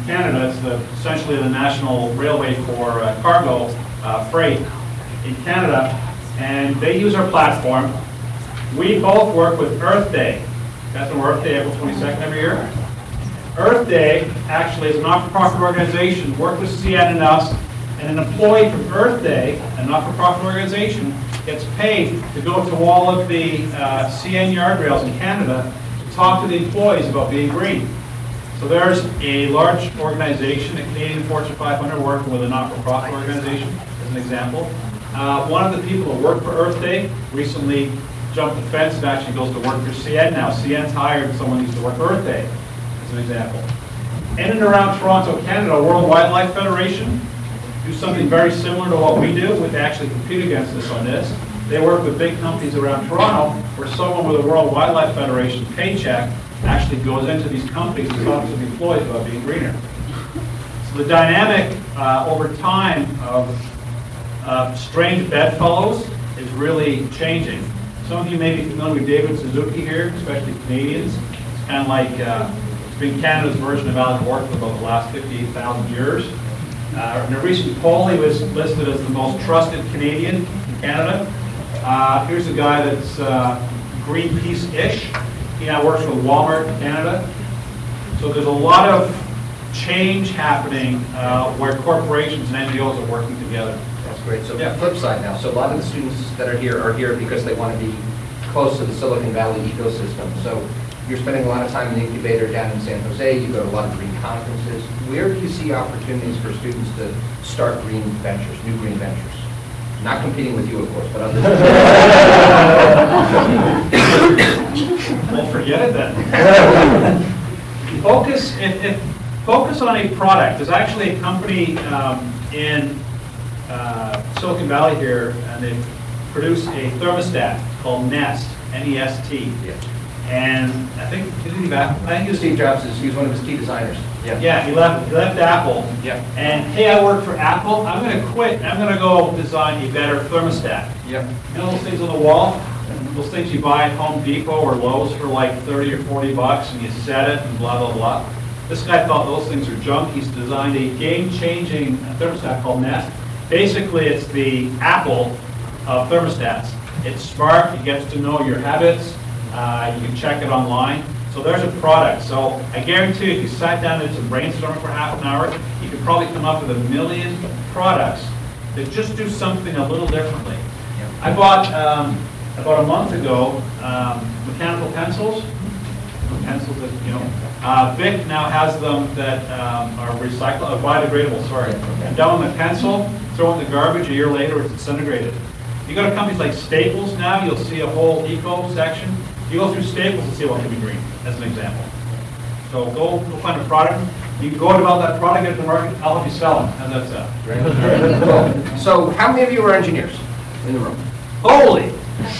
Canada. It's essentially the national railway for cargo freight in Canada, and they use our platform. We both work with Earth Day. That's on Earth Day, April 22nd every year. Earth Day actually is a not-for-profit organization, work with CN and us, and an employee from Earth Day, a not-for-profit organization, gets paid to go to all of the CN yard rails in Canada to talk to the employees about being green. So there's a large organization, a Canadian Fortune 500, working with a not-for-profit organization, as an example. One of the people who worked for Earth Day recently jumped the fence and actually goes to work for CN now. CN's hired someone who used to work for Earth Day, as an example. In and around Toronto, Canada, World Wildlife Federation do something very similar to what we do. We actually compete against us on this. They work with big companies around Toronto where someone with a World Wildlife Federation paycheck actually goes into these companies and talks to the employees about being greener. So the dynamic over time of strange bedfellows is really changing. Some of you may be familiar with David Suzuki here, especially Canadians. It's kind of like it's been Canada's version of Al Gore for about the last 58,000 years. In a recent poll, he was listed as the most trusted Canadian in Canada. Here's a guy that's Greenpeace-ish. He now works with Walmart in Canada. So there's a lot of change happening where corporations and NGOs are working together. That's great. So the flip side now. So a lot of the students that are here because they want to be close to the Silicon Valley ecosystem. So you're spending a lot of time in the incubator down in San Jose. You go to a lot of green conferences. Where do you see opportunities for students to start green ventures, new green ventures? Not competing with you, of course, but others. Well, forget it then. Focus on a product. There's actually a company in Silicon Valley here, and they produce a thermostat called Nest, N-E-S-T. Yeah. And I think he was Steve Jobs he's one of his key designers. Yeah, he left Apple. Yeah. And hey, I work for Apple. I'm going to quit. I'm going to go design a better thermostat. Yeah. You know those things on the wall? Those things you buy at Home Depot or Lowe's for like 30 or 40 bucks, and you set it and blah blah blah. This guy thought those things are junk. He's designed a game-changing thermostat called Nest. Basically, it's the Apple of thermostats. It's smart. It gets to know your habits. You can check it online. So there's a product. So I guarantee you, if you sat down and did some brainstorming for half an hour, you could probably come up with 1 million products that just do something a little differently. I bought, about a month ago, mechanical pencils. Pencils that, you know, Bic now has them that are recyclable, biodegradable, sorry. I'm done with my pencil, throw it in the garbage, a year later it's disintegrated. You go to companies like Staples now, you'll see a whole eco section. You go through Staples and see what can be green, as an example. So go find a product. You can go about that product, get it to the market, I'll help you sell it. How's that sound? Cool. So how many of you are engineers in the room? Holy!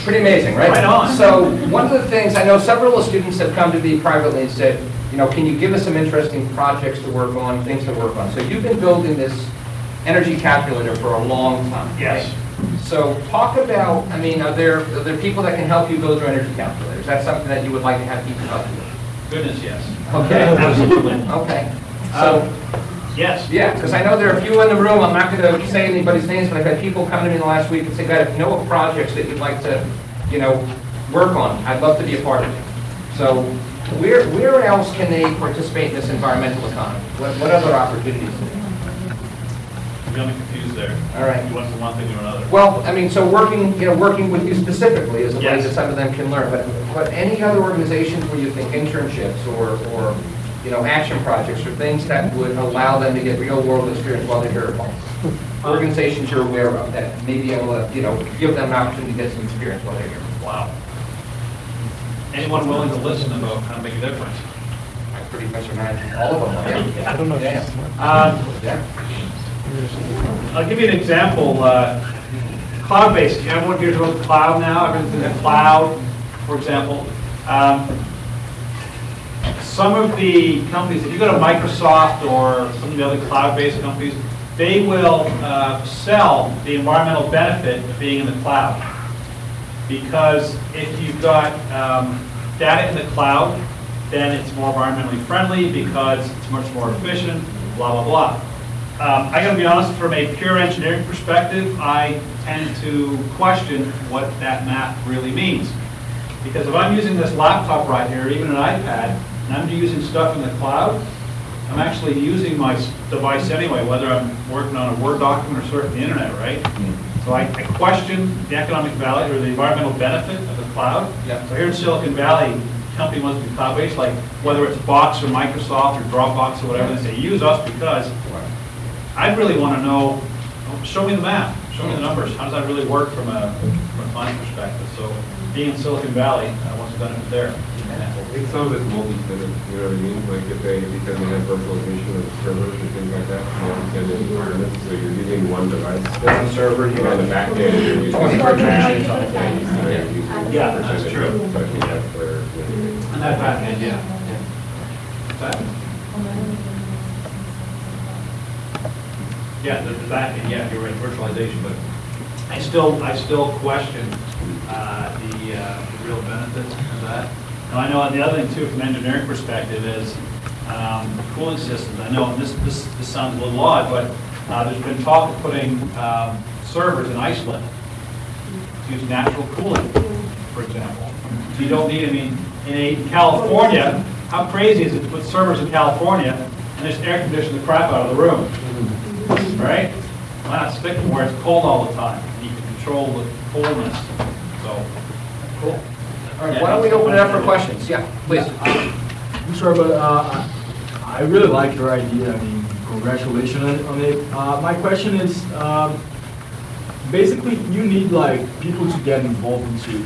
Pretty amazing, right? Right on. So one of the things, I know several of the students have come to me privately and said, can you give us some interesting projects to work on, things to work on? So you've been building this energy calculator for a long time. Yes. Right? So talk about, are there people that can help you build your energy calculator? Is that something that you would like to have people help you with? Goodness, yes. Okay. Absolutely. Okay. So, Yes. yeah, because I know there are a few in the room, I'm not going to say anybody's names, but I've had people come to me in the last week and say, God, if you know of projects that you'd like to, work on, I'd love to be a part of it. So where else can they participate in this environmental economy? What other opportunities? You got me confused there. All right. You went from one thing to another. Well, so working with you specifically is a way Yes. that some of them can learn. But any other organizations where you think internships or action projects or things that would allow them to get real world experience while they're here at home? Organizations you're aware of that may be able to, give them an opportunity to get some experience while they're here. Wow. Anyone willing to listen about how to make a difference? I pretty much imagine all of them. Yeah. I don't know. Yeah. I'll give you an example. Cloud-based. Everyone hears about the cloud now. Everything's in the cloud, for example. Some of the companies, if you go to Microsoft or some of the other cloud-based companies, they will sell the environmental benefit of being in the cloud. Because if you've got data in the cloud, then it's more environmentally friendly because it's much more efficient, blah, blah, blah. I got to be honest, from a pure engineering perspective, I tend to question what that math really means. Because if I'm using this laptop right here, even an iPad, and I'm using stuff in the cloud, I'm actually using my device anyway, whether I'm working on a Word document or surfing the internet, right? So I question the economic value or the environmental benefit of the cloud. Yeah. So here in Silicon Valley, the company wants to be cloud-based, like whether it's Box or Microsoft or Dropbox or whatever, they say, use us because I really want to know, show me the math, show me the numbers. How does that really work from a client perspective? So being in Silicon Valley, what's the benefit there? It's some of it's multi-tenant, you know what I mean? Like if they have virtualization of servers and things like that, multi-tenant environments, so you're using one device. One server, And on the back end, you're using 20 virtual machines on it. Yeah, that's true. But you have for, On that back end, yeah. What's that? Yeah, the back end, yeah, you're right, virtualization, but I still question the real benefits of that. Now, I know the other thing too, from an engineering perspective, is cooling systems. I know this sounds a little odd, but there's been talk of putting servers in Iceland to use natural cooling, for example. So you don't need, in California, how crazy is it to put servers in California and just air condition the crap out of the room, right? Why not stick them where it's cold all the time? And you can control the coldness. So, cool. All right, why don't we open it up for questions? Yeah, please. I'm sorry, but I really like your idea. Congratulations on it. My question is, basically, you need people to get involved into.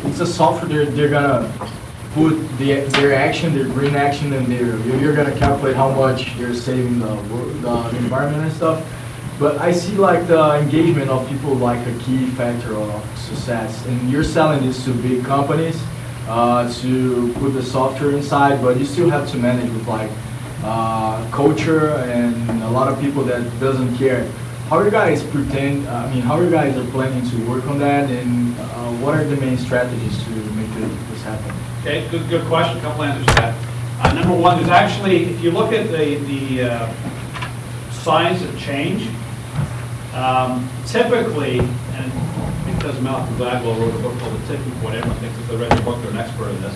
It's a software. They're gonna put their action, their green action, and you're gonna calculate how much they're saving the environment and stuff. But I see the engagement of people like a key factor of success. And you're selling this to big companies to put the software inside, but you still have to manage with culture and a lot of people that doesn't care. How are you guys how are you guys are planning to work on that, and what are the main strategies to make this happen? Okay, good question. A couple answers to that. Number one, there's actually, if you look at the signs of change, typically, and because Malcolm Gladwell wrote a book called The Tipping Point, everyone thinks if they read the book, they're an expert in this.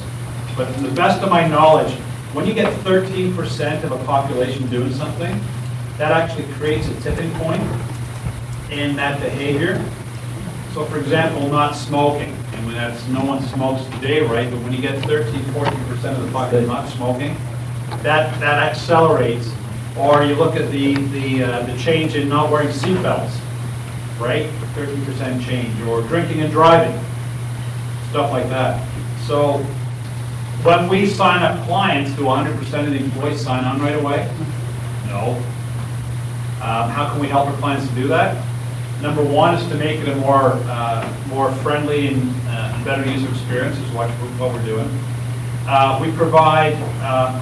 But to the best of my knowledge, when you get 13% of a population doing something, that actually creates a tipping point in that behavior. So for example, not smoking. And when no one smokes today, right? But when you get 13-14% of the population not smoking, that accelerates. Or you look at the change in not wearing seatbelts, right? 13% change. Or drinking and driving, stuff like that. So when we sign up clients, do 100% of the employees sign on right away? No. How can we help our clients to do that? Number one is to make it a more friendly and better user experience is what we're doing. We provide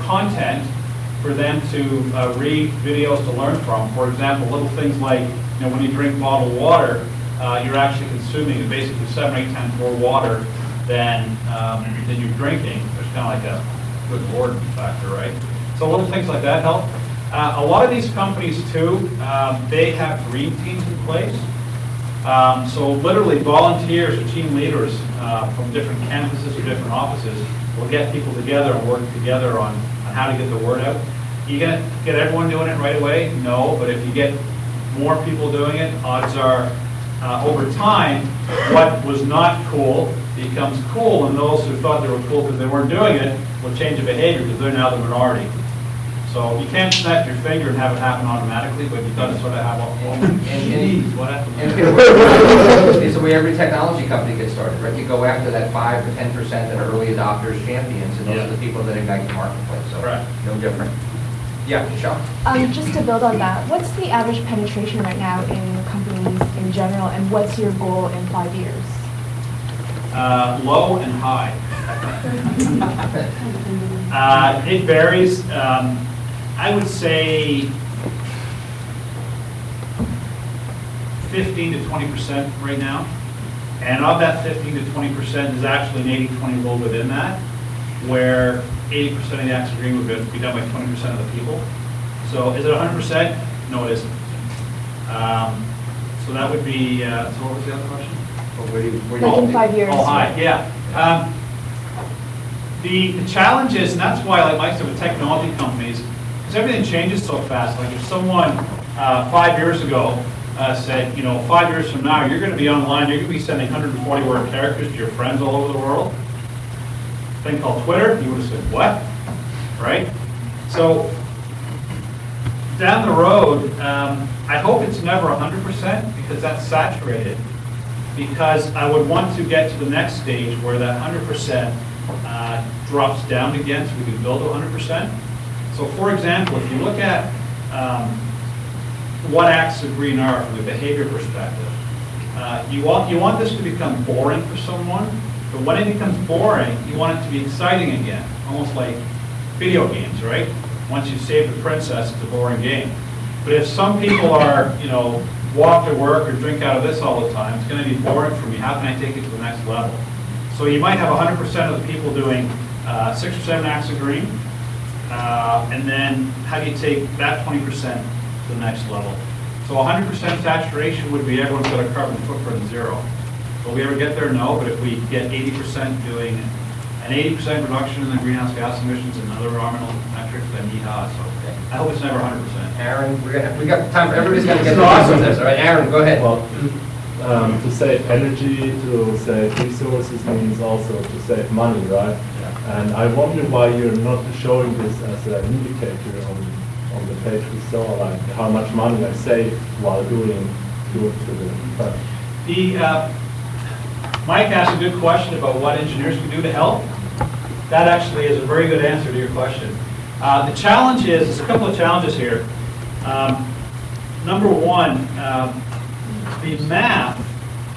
content for them to read videos to learn from. For example, little things like, when you drink bottled water, you're actually consuming basically 7 or 8 times more water than you're drinking. There's kind of like a good Lord factor, right? So little things like that help. A lot of these companies too, they have green teams in place. So literally volunteers or team leaders from different campuses or different offices will get people together and work together on how to get the word out. You gonna get everyone doing it right away? No, but if you get more people doing it, odds are over time, what was not cool becomes cool, and those who thought they were cool because they weren't doing it will change the behavior because they're now the minority. So you can't snap your finger and have it happen automatically, but you've got to sort of have all what happens? It's the way every technology company gets started, right? You go after that 5 to 10% that are early adopters, champions, and those are the people that ignite the marketplace. So Correct. No different. Yeah, Michelle? Just to build on that, what's the average penetration right now in companies in general, and what's your goal in 5 years? Low and high. It varies. I would say 15 to 20% right now. And of that 15 to 20%, there's actually an 80-20 rule within that, where 80% of the acts of agreement would be done by 20% of the people. So is it 100%? No, it isn't. So that would be, so what was the other question? Like in 5 years. Oh, high, yeah. The challenge is, and that's why I like most of the technology companies, because everything changes so fast. Like if someone 5 years ago said, 5 years from now, you're going to be online, you're going to be sending 140-word characters to your friends all over the world. A thing called Twitter, you would have said, what? Right? So down the road, I hope it's never 100% because that's saturated. Because I would want to get to the next stage where that 100% drops down again so we can build to 100%. So for example, if you look at what acts of green are from a behavior perspective, you want this to become boring for someone, but when it becomes boring, you want it to be exciting again, almost like video games, right? Once you save the princess, it's a boring game. But if some people are, walk to work or drink out of this all the time, it's going to be boring for me. How can I take it to the next level? So you might have 100% of the people doing 6 or 7 acts of green, and then how do you take that 20% to the next level? So 100% saturation would be everyone's got a carbon footprint 0. Will we ever get there? No, but if we get 80% doing an 80% reduction in the greenhouse gas emissions and other environmental metrics, then yeehaw. So I hope it's never 100%. Aaron, we got time for everybody's going to get awesome this. All right, Aaron, go ahead. Well, to save energy, to save resources means also to save money, right? Yeah. And I wonder why you're not showing this as an indicator on the page we saw, like how much money I save while doing to the project. Mike asked a good question about what engineers can do to help. That actually is a very good answer to your question. The challenge is, there's a couple of challenges here. Number one, the math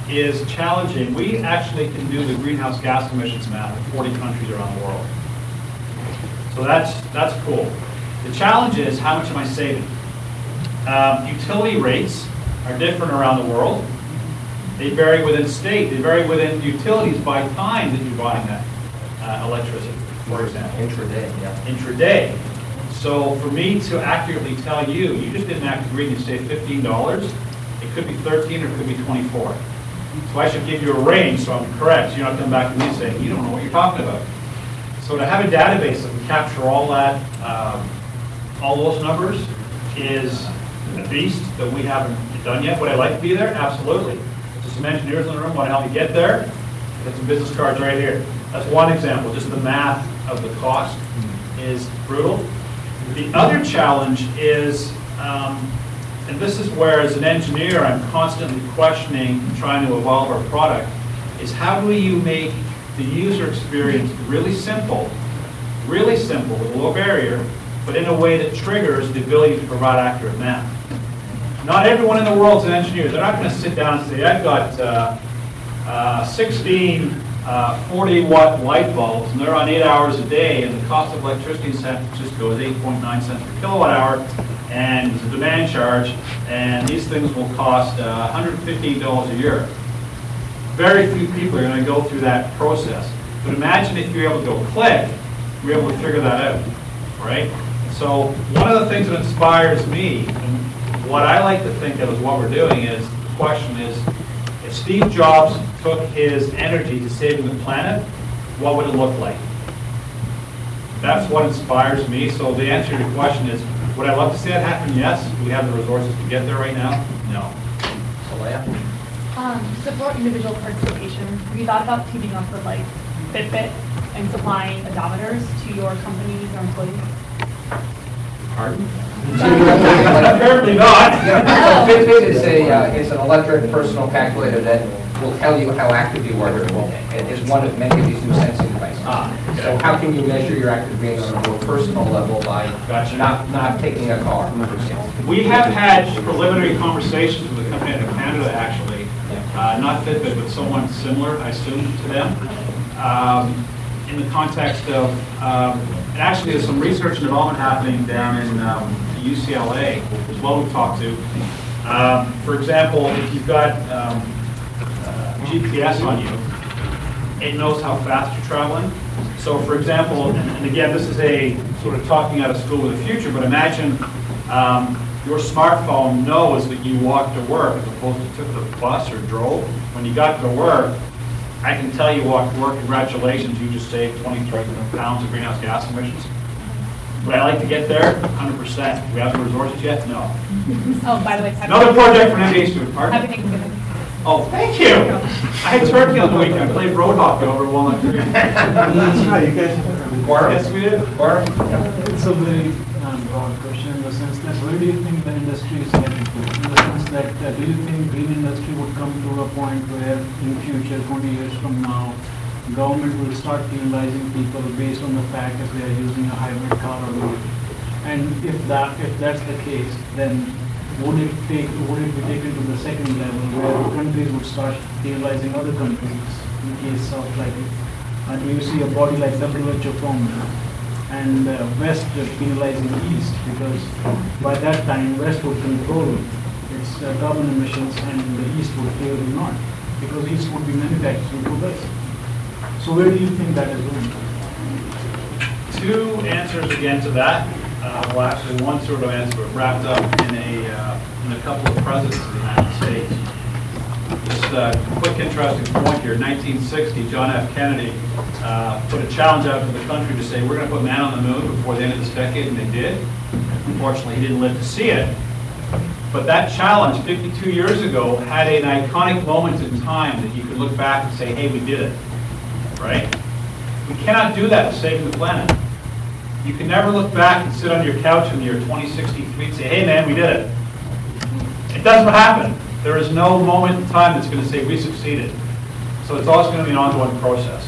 is challenging. We actually can do the greenhouse gas emissions math in 40 countries around the world. So that's cool. The challenge is, how much am I saving? Utility rates are different around the world. They vary within state. They vary within utilities by time that you're buying that electricity, for example. Intraday, yeah. Intraday. So for me to accurately tell you, you just did an act of green, you saved $15. It could be 13 or it could be 24. So I should give you a range so I'm correct. So you're not coming back to me saying, you don't know what you're talking about. So to have a database that can capture all that, all those numbers is a beast that we haven't done yet. Would I like to be there? Absolutely. There's some engineers in the room want to help me get there. Got some business cards right here. That's one example. Just the math of the cost is brutal. The other challenge is, and this is where as an engineer I'm constantly questioning and trying to evolve our product, is how do you make the user experience really simple with a low barrier, but in a way that triggers the ability to provide accurate math. Not everyone in the world's an engineer. They're not going to sit down and say, I've got 16 40-watt light bulbs, and they're on 8 hours a day, and the cost of electricity in San Francisco is 8.9 cents per kilowatt hour, and it's a demand charge, and these things will cost $115 a year. Very few people are going to go through that process. But imagine if you're able to go click, you're able to figure that out, right? So one of the things that inspires me, and what I like to think of as what we're doing is, the question is, if Steve Jobs took his energy to saving the planet, what would it look like? That's what inspires me. So the answer to your question is, would I love to see that happen? Yes. Do we have the resources to get there right now? No. Support individual participation. Have you thought about teaming up with like Fitbit and supplying odometers to your companies or employees? Pardon? Apparently not. Yeah, Fitbit is it's an electric personal calculator that will tell you how active you are during the day. It is one of many of these new sensing devices. Okay. So how can you measure your active being on a more personal level by Gotcha. not taking a car? We have had preliminary conversations with a company out of Canada, actually. Not Fitbit, but someone similar, I assume, to them. In the context of, and actually there's some research and development happening down in UCLA as well we've talked to. For example, if you've got GPS on you, it knows how fast you're traveling. So for example, and again, this is a sort of talking out of school with the future, but imagine your smartphone knows that you walked to work as opposed to took the bus or drove. When you got to work, I can tell you walked to work, congratulations, you just saved 23 pounds of greenhouse gas emissions. Would I like to get there? 100%. Do we have the resources yet? No. Oh, by the way, Another project for an MBA student, pardon? Happy Thanksgiving. Oh, thank you. I had turkey on the weekend. I played road hockey over Walnut Creek. That's right, you guys. Yes, we did. It's a very broad question in the sense that where do you think the industry is heading to? In the sense that do you think green industry would come to a point where in future, 20 years from now, government will start penalizing people based on the fact if they are using a hybrid car or not? And if that's the case, then would it be taken to the second level where countries would start penalizing other countries in case of like, do you see a body like WHO formed and West penalizing East, because by that time West would control its carbon emissions and the East would clearly not, because East would be manufacturing to West. So where do you think that is going? Two answers again to that. Well, actually, one sort of answer wrapped up in a couple of presidents of the United States. Just a quick interesting point here. In 1960, John F. Kennedy put a challenge out to the country to say, we're going to put man on the moon before the end of this decade, and they did. Unfortunately, he didn't live to see it. But that challenge 52 years ago had an iconic moment in time that you could look back and say, hey, we did it, right? We cannot do that to save the planet. You can never look back and sit on your couch in the year 2063 and say, hey man, we did it. It doesn't happen. There is no moment in time that's going to say we succeeded. So it's always going to be an ongoing process.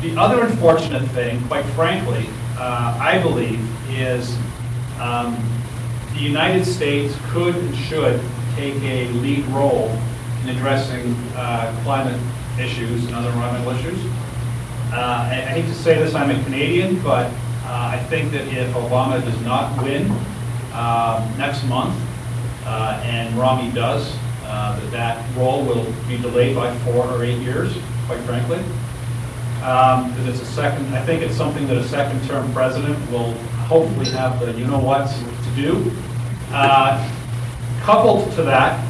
The other unfortunate thing, quite frankly, I believe, is the United States could and should take a lead role in addressing climate issues and other environmental issues. I hate to say this, I'm a Canadian, but I think that if Obama does not win next month, and Romney does, that role will be delayed by 4 or 8 years, quite frankly. Because it's a second, I think it's something that a second-term president will hopefully have the you-know-whats to do. Coupled to that,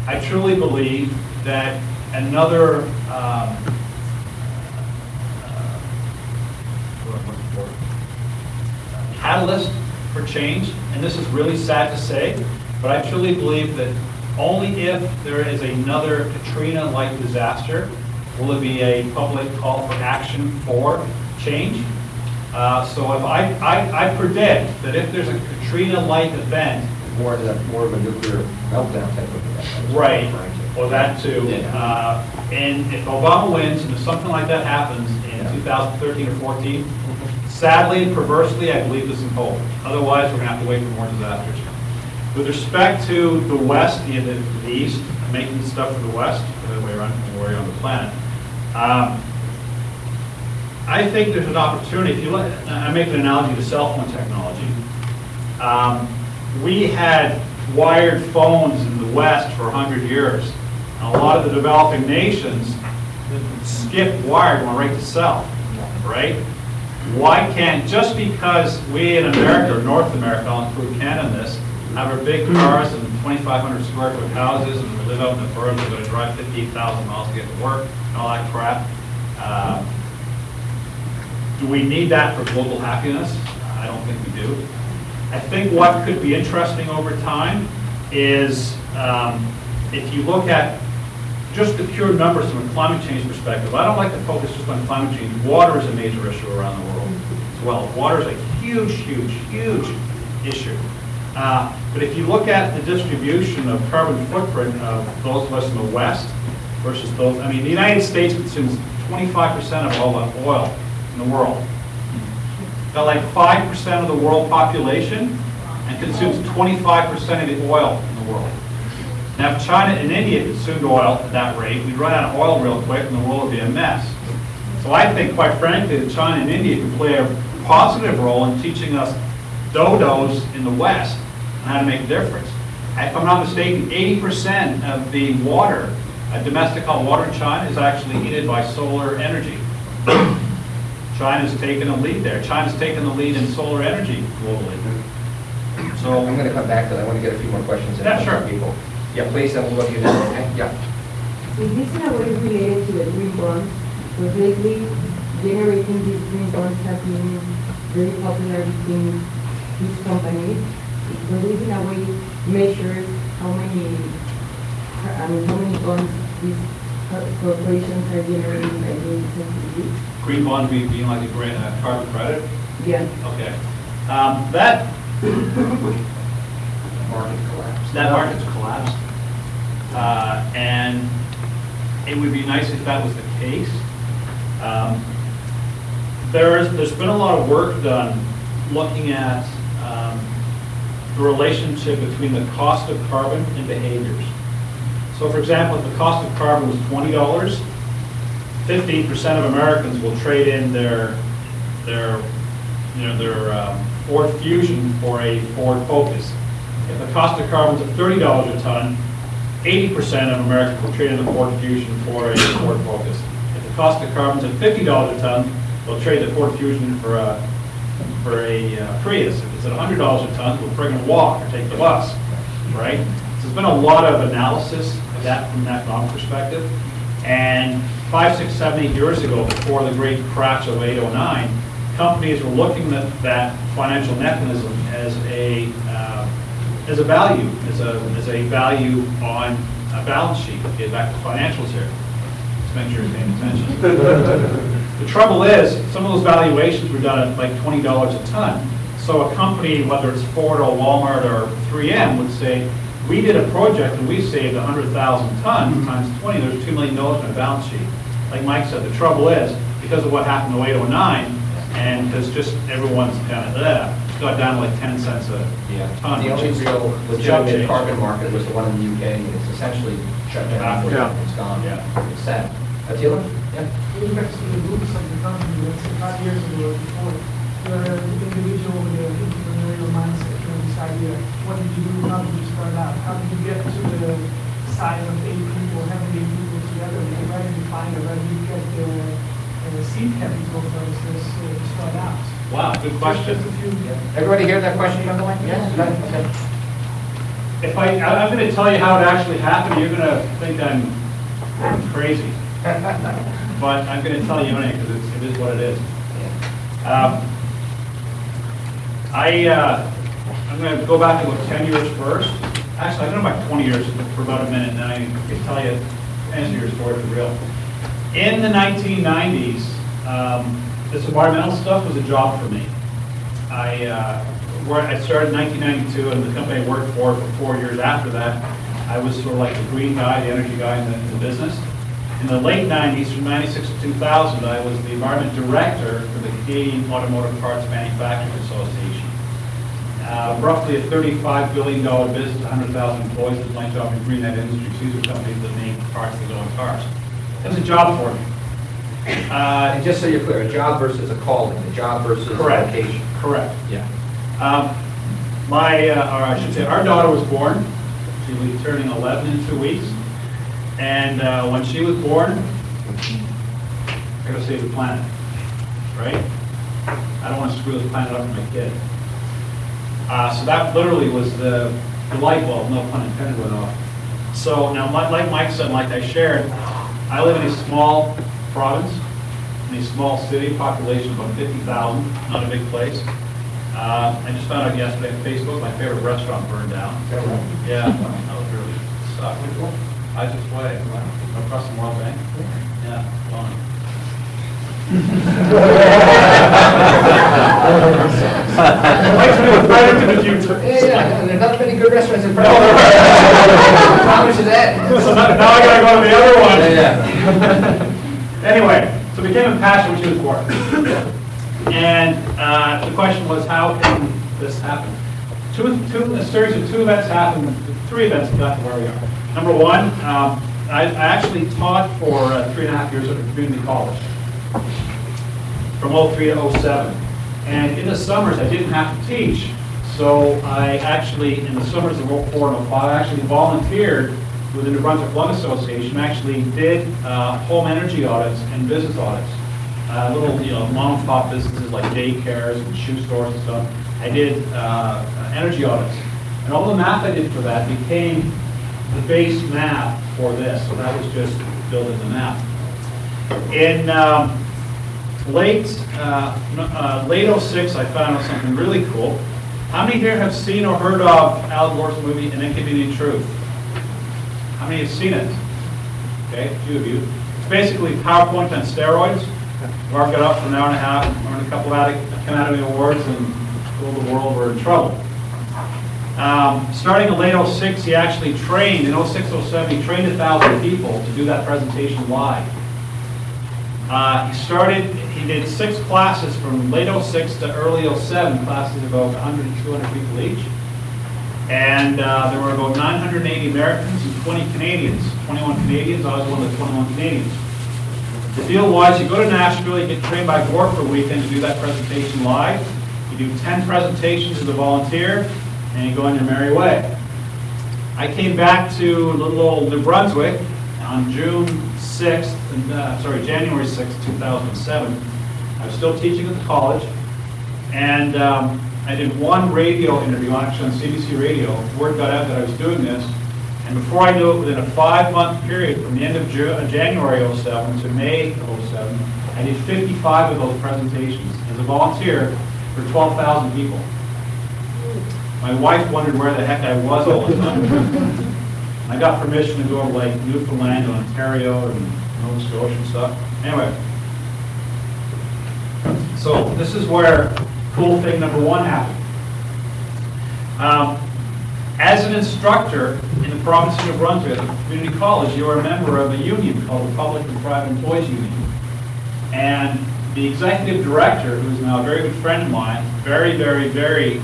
I truly believe that another catalyst for change, and this is really sad to say, but I truly believe that only if there is another Katrina-like disaster will it be a public call for action for change. So if I predict that if there's a Katrina-like event, More of a nuclear meltdown type of event. right, or that too, and if Obama wins and if something like that happens in 2013 or 14, sadly and perversely, I believe there's some hope. Otherwise, we're going to have to wait for more disasters. With respect to the west, the east, making stuff for the west, the other way around, where on the planet, I think there's an opportunity. If you look, I make an analogy to cell phone technology. We had wired phones in the West for 100 years. And a lot of the developing nations skipped wired, went right to cell, right? Why can't, just because we in America, or North America, I'll include Canada in this, have our big cars and 2,500 square foot houses, and we live out in the burbs, we're going to drive 58,000 miles to get to work, and all that crap. Do we need that for global happiness? I don't think we do. I think what could be interesting over time is if you look at just the pure numbers from a climate change perspective. I don't like to focus just on climate change. Water is a major issue around the world as well. Water is a huge, huge, huge issue. But if you look at the distribution of carbon footprint of those of us in the West versus those, I mean, the United States consumes 25% of all the oil in the world. Got like 5% of the world population and consumes 25% of the oil in the world. Now, if China and India consumed oil at that rate, we'd run out of oil real quick and the world would be a mess. So I think, quite frankly, that China and India can play a positive role in teaching us dodos in the West on how to make a difference. If I'm not mistaken, 80% of the water, domestic hot water in China, is actually heated by solar energy. China's taken a lead there. China's taken the lead in solar energy globally. So I'm going to come back to that. I want to get a few more questions in Yeah, from sure. people. Yeah, please, and we'll go to you now. Okay? Yeah. Is this in a way related to the green bonds? Because lately, generating these green bonds have been very popular between these companies. Because this in a way measures how many bonds these corporations are generating against the green bond being like a carbon credit? Yeah. Okay. That Market collapse. that market's collapsed. And it would be nice if that was the case. There's been a lot of work done looking at the relationship between the cost of carbon and behaviors. So, for example, if the cost of carbon was $20, 15% of Americans will trade in their Ford Fusion for a Ford Focus. If the cost of carbon is at $30 a ton, 80% of Americans will trade in the Ford Fusion for a Ford Focus. If the cost of carbon is at $50 a ton, they'll trade the Ford Fusion for a Prius. If it's at $100 a ton, they'll friggin' walk or take the bus, right? So there's been a lot of analysis of that from an economic perspective. And 5, 6, 7, 8 years ago, before the great crash of 0809, companies were looking at that financial mechanism as a value, as a value on a balance sheet. Get back to financials here. Just make sure you're paying attention. The trouble is, some of those valuations were done at like $20 a ton. So a company, whether it's Ford or Walmart or 3M, would say, we did a project and we saved 100,000 tons times 20, there's $2 million in a balance sheet. Like Mike said, the trouble is, because of what happened in 0809, and because just everyone's kind of it's got down to like 10 cents a ton. The only real legitimate carbon market was the one in the UK, and it's essentially shut down. It's gone. Yeah. It's sad. Attila? Yeah. Going back to the roots of the company, let's say 5 years ago, before the individual with the entrepreneurial mindset, this idea, what did you do, how did you start out? How did you get to the size of 8 people, having 8 people together? Where did you find it? Where did you get the seed capital, for instance, to start out? Wow, good question. Just a few, Everybody hear that question, by the way? Yes? Okay. If I'm going to tell you how it actually happened, you're going to think I'm crazy. But I'm going to tell you anyway because it is what it is. I'm going to go back about 10 years first. Actually, I'm going to go back 20 years for about a minute, and then I can tell you, answer your story for real. In the 1990s, this environmental stuff was a job for me. I started in 1992, and the company I worked for 4 years after that, I was sort of like the green guy, the energy guy in the business. In the late 90s, from 96 to 2000, I was the environment director for the Canadian Automotive Parts Manufacturers Association. roughly a $35 billion business, 100,000 employees with my job in green net industries. These are companies that make parts that go in cars. It was a job for me. And just so you're clear, a job versus a calling, a job versus a Correct. vocation. Correct. Yeah. Or I should say, our daughter was born. She will be turning 11 in 2 weeks. And when she was born, I gotta save the planet, right? I don't want to screw the planet up for my kid. So that literally was the light bulb, no pun intended, went off. So now, like Mike said, like I shared, I live in a small province, in a small city, population of about 50,000, not a big place. I just found out yesterday on Facebook, my favorite restaurant burned down. Yeah, that was really sucked. Which one? I just way, across the World Bank. Yeah, gone. Mike's been right into the future. Yeah, and there's not many good restaurants in Providence. I promise you that. So now I gotta go to the other one. Yeah. Anyway, so became impassioned when she was born. And the question was, how can this happen? A series of 2 events happened, 3 events got to where we are. Number one, I actually taught for 3.5 years at a community college, from 03 to 07. And in the summers, I didn't have to teach. So I actually, in the summers of 04 and 05, I actually volunteered with the New Brunswick Lung Association, actually did home energy audits and business audits. Little, mom and pop businesses like daycares and shoe stores and stuff. I did energy audits. And all the math I did for that became the base math for this. So that was just building the math. In late 06, I found out something really cool. How many here have seen or heard of Al Gore's movie, An Inconvenient Truth? How many have seen it? Okay, a few of you. It's basically PowerPoint on steroids. Mark it up for an hour and a half, earn a couple of Academy Awards, and told the world we're in trouble. Starting in late 06, he actually trained, in 06, 07, he trained 1,000 people to do that presentation live. He did 6 classes from late 06 to early 07, classes of about 100 to 200 people each. And there were about 980 Americans and 20 Canadians, 21 Canadians. I was one of the 21 Canadians. The deal was, you go to Nashville, you get trained by Gore for a weekend to do that presentation live. You do 10 presentations as a volunteer, and you go on your merry way. I came back to little old New Brunswick on January 6th, 2007. I was still teaching at the college, and I did 1 radio interview, actually on CBC Radio. Word got out that I was doing this, and before I knew it, within a 5-month period, from the end of January 07 to May 07, I did 55 of those presentations as a volunteer for 12,000 people. My wife wondered where the heck I was all the time. I got permission to go to like Newfoundland and Ontario and Nova Scotia and stuff. Anyway, so this is where cool thing number 1 happened. As an instructor in the province of New Brunswick at the community college, you are a member of a union called the Public and Private Employees Union. And the executive director, who is now a very good friend of mine, very, very, very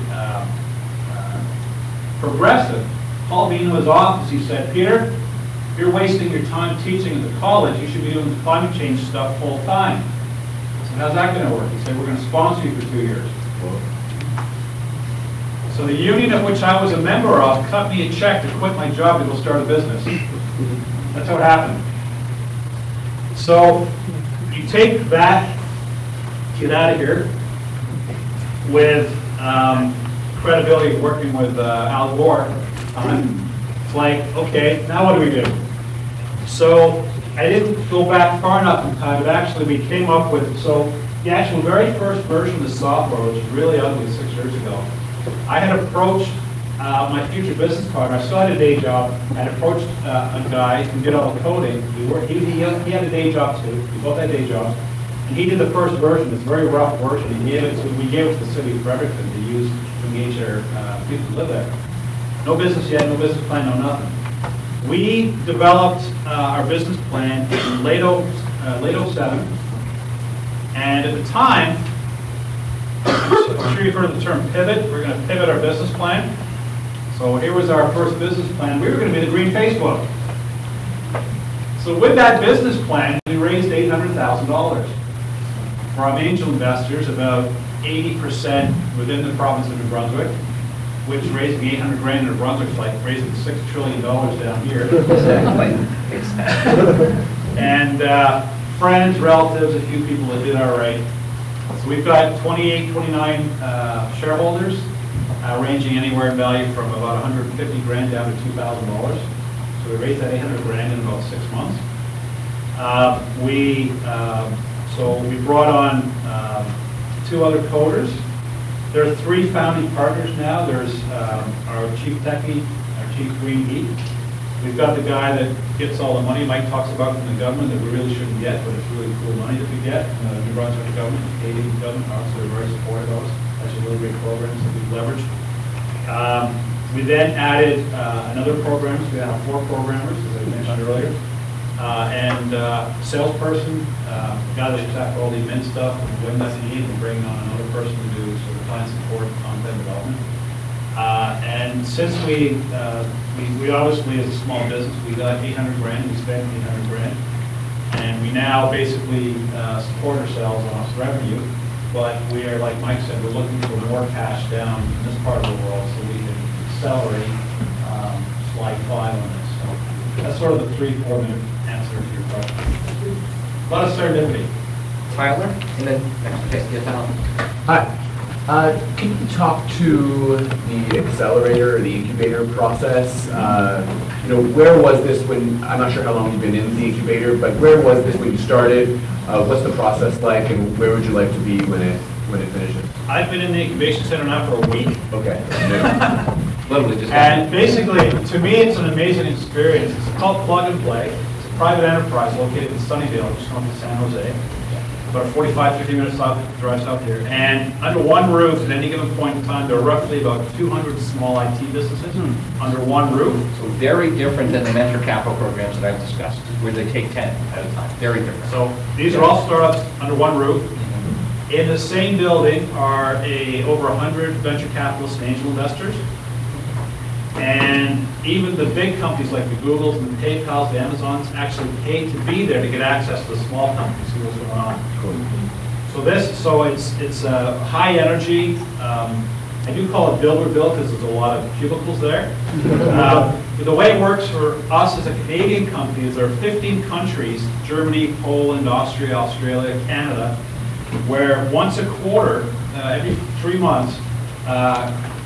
progressive, called me into his office. He said, "Peter, you're wasting your time teaching at the college. You should be doing the climate change stuff full time." I said, "How's that going to work?" He said, "We're going to sponsor you for 2 years." So the union of which I was a member of cut me a check to quit my job to go start a business. That's how it happened. So you take that, get out of here, with credibility of working with Al Gore. It's like, okay, now what do we do? So I didn't go back far enough in time, but actually we came up with, so the actual very first version of the software, which was really ugly 6 years ago, I had approached my future business partner. I still had a day job. I had approached a guy who did all the coding. He had a day job too. We both had day jobs. And he did the first version, this very rough version. We gave it to the city for everything to use to engage their people who live there. No business yet, no business plan, no nothing. We developed our business plan in late 07. And at the time, I I'm sure you've heard of the term pivot. We're going to pivot our business plan. So here was our first business plan. We were going to be the green Facebook. So with that business plan, we raised $800,000 from angel investors, about 80% within the province of New Brunswick, which raising 800 grand in New Brunswick is like raising $6 trillion down here. And friends, relatives, a few people that did all right. So we've got 28, 29 shareholders, ranging anywhere in value from about 150 grand down to $2,000. So we raised that 800 grand in about 6 months. So we brought on 2 other coders. There are 3 founding partners now. There's our chief techie, our chief green geek. We've got the guy that gets all the money Mike talks about from the government that we really shouldn't get, but it's really cool money that we get. The New Brunswick government, the Canadian government, obviously we're very supportive of us. That's a really great programs that we've leveraged. We then added another program. So we have 4 programmers, as I mentioned earlier. And salesperson, guy that looks after all the admin stuff, and when that's needed, we're bringing on another person to do sort of client support, content development. And since we obviously, as a small business, we got 800 grand, we spent 800 grand, and we now basically support ourselves on revenue, but we are, like Mike said, we're looking for more cash down in this part of the world so we can accelerate slide 5 on this. So that's sort of the 3-4 minute answer to your question. A lot of serendipity. Tyler, and then next case, get down. Hi. Can you talk to the accelerator or the incubator process? Where was this when, I'm not sure how long you've been in the incubator, but where was this when you started? What's the process like, and where would you like to be when it finishes? I've been in the incubation center now for a week. Okay. Literally just. And basically, to me, it's an amazing experience. It's called Plug and Play. It's a private enterprise located in Sunnyvale, just north of San Jose. About a 45, 50 minute drive south here. And under one roof, at any given point in time, there are roughly about 200 small IT businesses under one roof. So very different than the venture capital programs that I've discussed, where they take 10 at a time. Very different. So these are all startups under one roof. In the same building are over 100 venture capitalists and angel investors. And even the big companies like the Googles and the PayPals, the Amazons, actually pay to be there to get access to the small companies, see what's going on. So it's high energy. I do call it builder build because there's a lot of cubicles there. The way it works for us as a Canadian company is there are 15 countries, Germany, Poland, Austria, Australia, Canada, where once a quarter, every 3 months,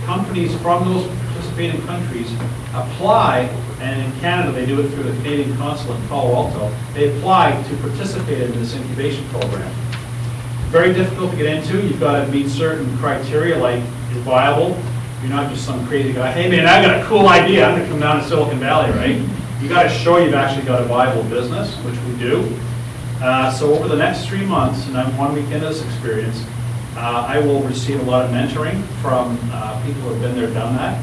companies from those participating countries apply, and in Canada they do it through the Canadian consulate in Palo Alto. They apply to participate in this incubation program. Very difficult to get into. You've got to meet certain criteria, like you're viable. You're not just some crazy guy. Hey man, I got a cool idea. I'm going to come down to Silicon Valley, right? You got to show you've actually got a viable business, which we do. So over the next 3 months, and I'm 1 week into this experience, I will receive a lot of mentoring from people who have been there, done that.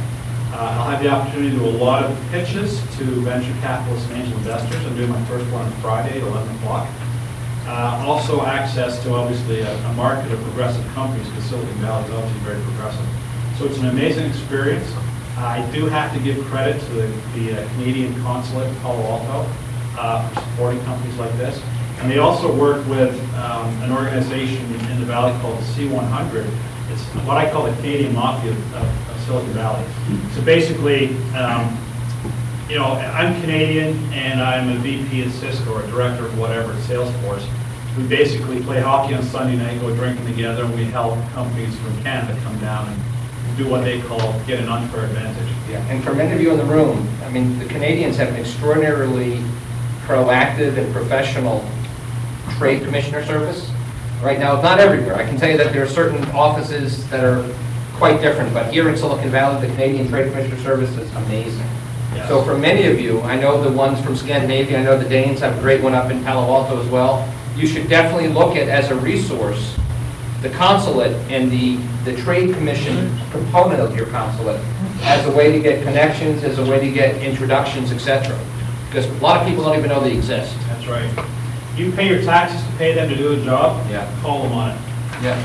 I'll have the opportunity to do a lot of pitches to venture capitalists and angel investors. I'm doing my first one on Friday at 11 o'clock. Also access to, obviously, a market of progressive companies, because Silicon Valley is obviously very progressive. So it's an amazing experience. I do have to give credit to the Canadian consulate in Palo Alto for supporting companies like this. And they also work with an organization in the Valley called the C100. It's what I call the Canadian mafia of Silicon Valley. So basically, I'm Canadian and I'm a VP at Cisco or a director of whatever at Salesforce. We basically play hockey on Sunday night, go drinking together, and we help companies from Canada come down and do what they call get an unfair advantage. Yeah, and for many of you in the room, I mean, the Canadians have an extraordinarily proactive and professional trade commissioner service. Right now, not everywhere. I can tell you that there are certain offices that are quite different, but here in Silicon Valley, the Canadian Trade Commissioner Service is amazing. Yes. So for many of you, I know the ones from Scandinavia, I know the Danes have a great one up in Palo Alto as well. You should definitely look at, as a resource, the consulate and the trade commission component of your consulate as a way to get connections, as a way to get introductions, etc. Because a lot of people don't even know they exist. That's right. You pay your taxes to pay them to do a job, yeah. Call them on it. Yeah.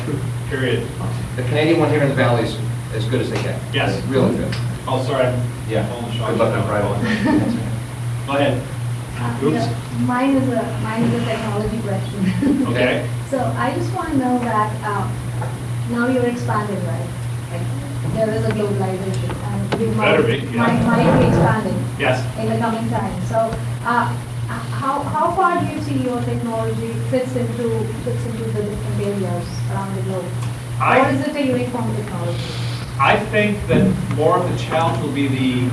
period. The Canadian one here in the valley is as good as they get. Yes. It's really good. Oh, sorry. Yeah. Pulling the shot. Good luck on Friday. Go ahead. Oops. Mine is a technology question. Okay. So I just want to know that now you're expanding, right? Like, there is a globalization, and you Better be, yeah. might be expanding Yes. in the coming time. So how far do you see your technology fits into the different areas around the globe? Or is it a uniform technology? I think that more of the challenge will be the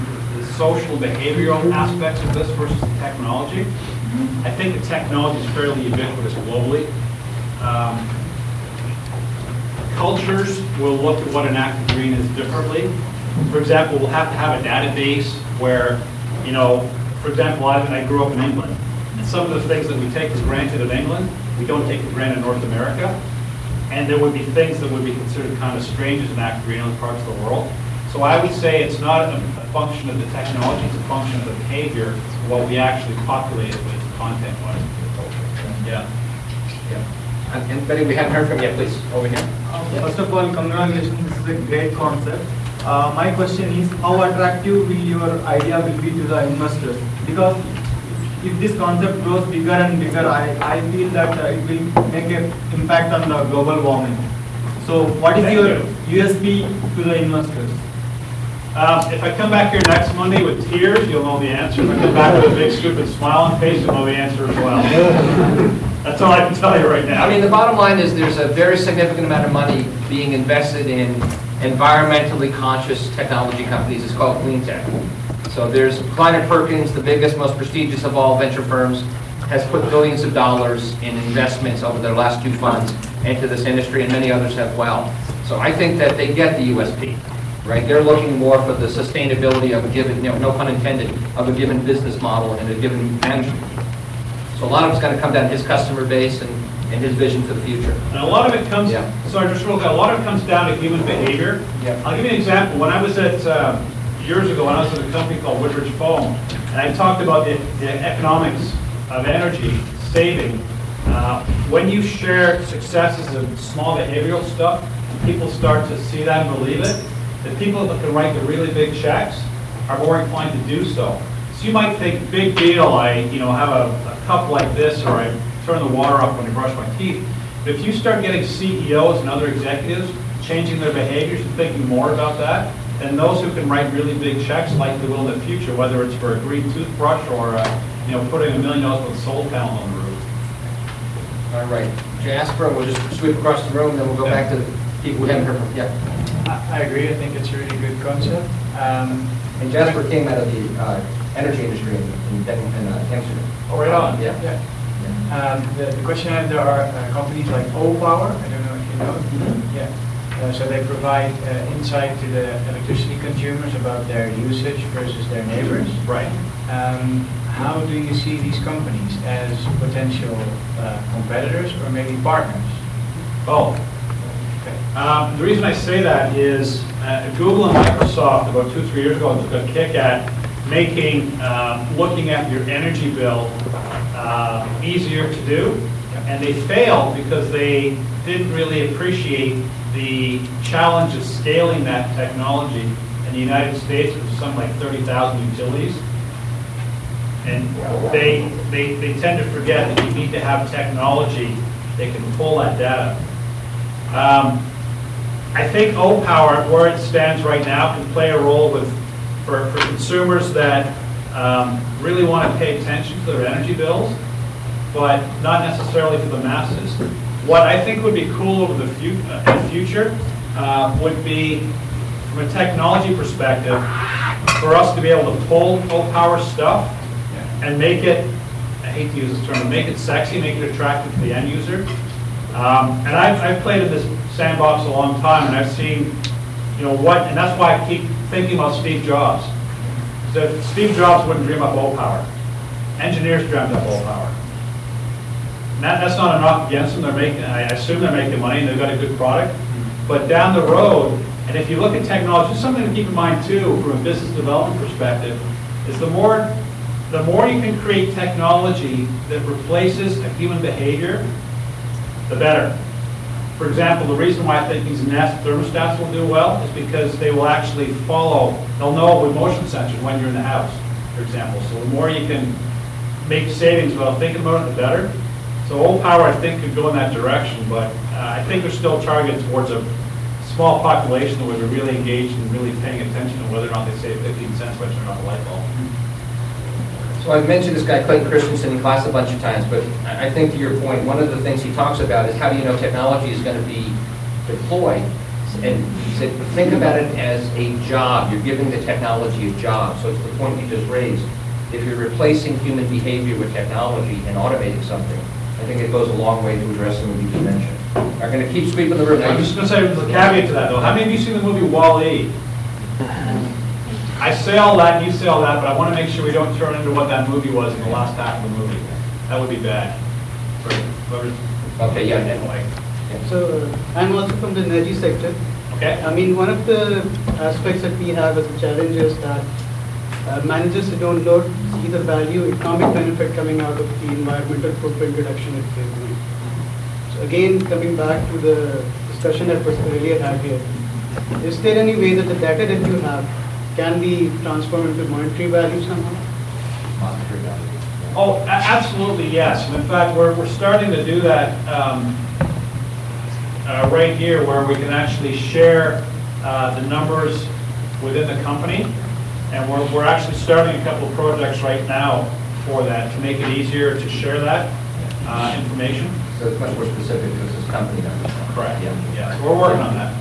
social behavioral aspects of this versus the technology. I think the technology is fairly ubiquitous globally. Cultures will look at what an active green is differently. For example, we'll have to have a database where, you know, for example, I grew up in England, and some of the things that we take for granted in England, we don't take for granted in North America. And there would be things that would be considered kind of strange as an active green in other parts of the world. So I would say it's not a function of the technology, it's a function of the behavior, what we actually populate it with content-wise. Yeah. And Betty, we haven't heard from you yet, please, over here. First of all, congratulations, this is a great concept. My question is, how attractive will your idea will be to the investors? Because if this concept grows bigger and bigger, I feel that it will make an impact on the global warming. So what is your USP to the investors? If I come back here next Monday with tears, you'll know the answer. If I come back with a big stupid smile on face, you'll know the answer as well. That's all I can tell you right now. I mean, the bottom line is there's a very significant amount of money being invested in environmentally conscious technology companies. It's called clean tech. So there's Kleiner Perkins, the biggest, most prestigious of all venture firms, has put billions of dollars in investments over their last 2 funds into this industry, and many others have well. So I think that they get the USP, right? They're looking more for the sustainability of a given, no pun intended, of a given business model and a given management. So a lot of it's going to come down to his customer base and his vision for the future. And a lot of it comes, sorry, just real quick, a lot of it comes down to human behavior. I'll give you an example. When I was at, years ago, when I was at a company called Woodbridge Foam, and I talked about the economics of energy saving, when you share successes of small behavioral stuff, people start to see that and believe it. The people that can write the really big checks are more inclined to do so. So you might think, big deal, I have a cup like this, or I turn the water off when I brush my teeth. But if you start getting CEOs and other executives changing their behaviors and thinking more about that, then those who can write really big checks likely will in the future, whether it's for a green toothbrush or putting $1 million worth of solar panels on the roof. All right, Jasper, we'll just sweep across the room, then we'll go back to the people we haven't heard from. I agree. I think it's a really good concept. And Jasper came out of the energy industry in Amsterdam. Oh, right on. Yeah. The question I have, there are companies like O-Power. I don't know if you know. Yeah. So they provide insight to the electricity consumers about their usage versus their neighbors. Right. How do you see these companies as potential competitors or maybe partners? Oh. The reason I say that is Google and Microsoft about 2-3 years ago took a kick at making looking at your energy bill easier to do, and they failed because they didn't really appreciate the challenge of scaling that technology in the United States, which is something like 30,000 utilities. And they tend to forget that you need to have technology that can pull that data. I think O-Power, where it stands right now, can play a role for consumers that really want to pay attention to their energy bills, but not necessarily for the masses. What I think would be cool over the future would be, from a technology perspective, for us to be able to pull O-Power stuff and make it, I hate to use this term, but make it sexy, make it attractive to the end user. And I've played in this sandbox a long time, and I've seen, and that's why I keep thinking about Steve Jobs. So Steve Jobs wouldn't dream up O-Power. Engineers dreamt up O-Power. And that's not a knock against them. I assume they're making money and they've got a good product. But down the road, and if you look at technology, just something to keep in mind too, from a business development perspective, is the more you can create technology that replaces a human behavior, the better. For example, the reason why I think these Nest thermostats will do well is because they will actually follow, they'll know with motion sensors when you're in the house, for example. So the more you can make savings without thinking about it, the better. So old power, I think, could go in that direction, but I think they're still targeted towards a small population where they're really engaged and really paying attention to whether or not they save 15 cents by turning off a light bulb. So I've mentioned this guy, Clayton Christensen, in class a bunch of times, but I think to your point, one of the things he talks about is how do you know technology is going to be deployed? And he said, think about it as a job. You're giving the technology a job. So it's the point you just raised. If you're replacing human behavior with technology and automating something, I think it goes a long way to addressing what you just mentioned. I'm going to keep sweeping the room. I'm just going to say, there's a caveat to that, though. How many of you seen the movie Wall-E? I say all that, you say all that, but I want to make sure we don't turn into what that movie was in the last half of the movie. That would be bad. Okay, yeah, anyway. So I'm also from the energy sector. Okay. I mean, one of the aspects that we have as a challenge is that managers who don't see the value, economic benefit coming out of the environmental footprint reduction that they're doing. So again, coming back to the discussion that was earlier had here, is there any way that the data that you have can be transformed into monetary value somehow? Monetary value. Oh, absolutely, yes. And in fact, we're starting to do that right here, where we can actually share the numbers within the company. And we're actually starting a couple of projects right now for that, to make it easier to share that information. So it's much more specific because it's company numbers. Correct. Yeah. So we're working on that.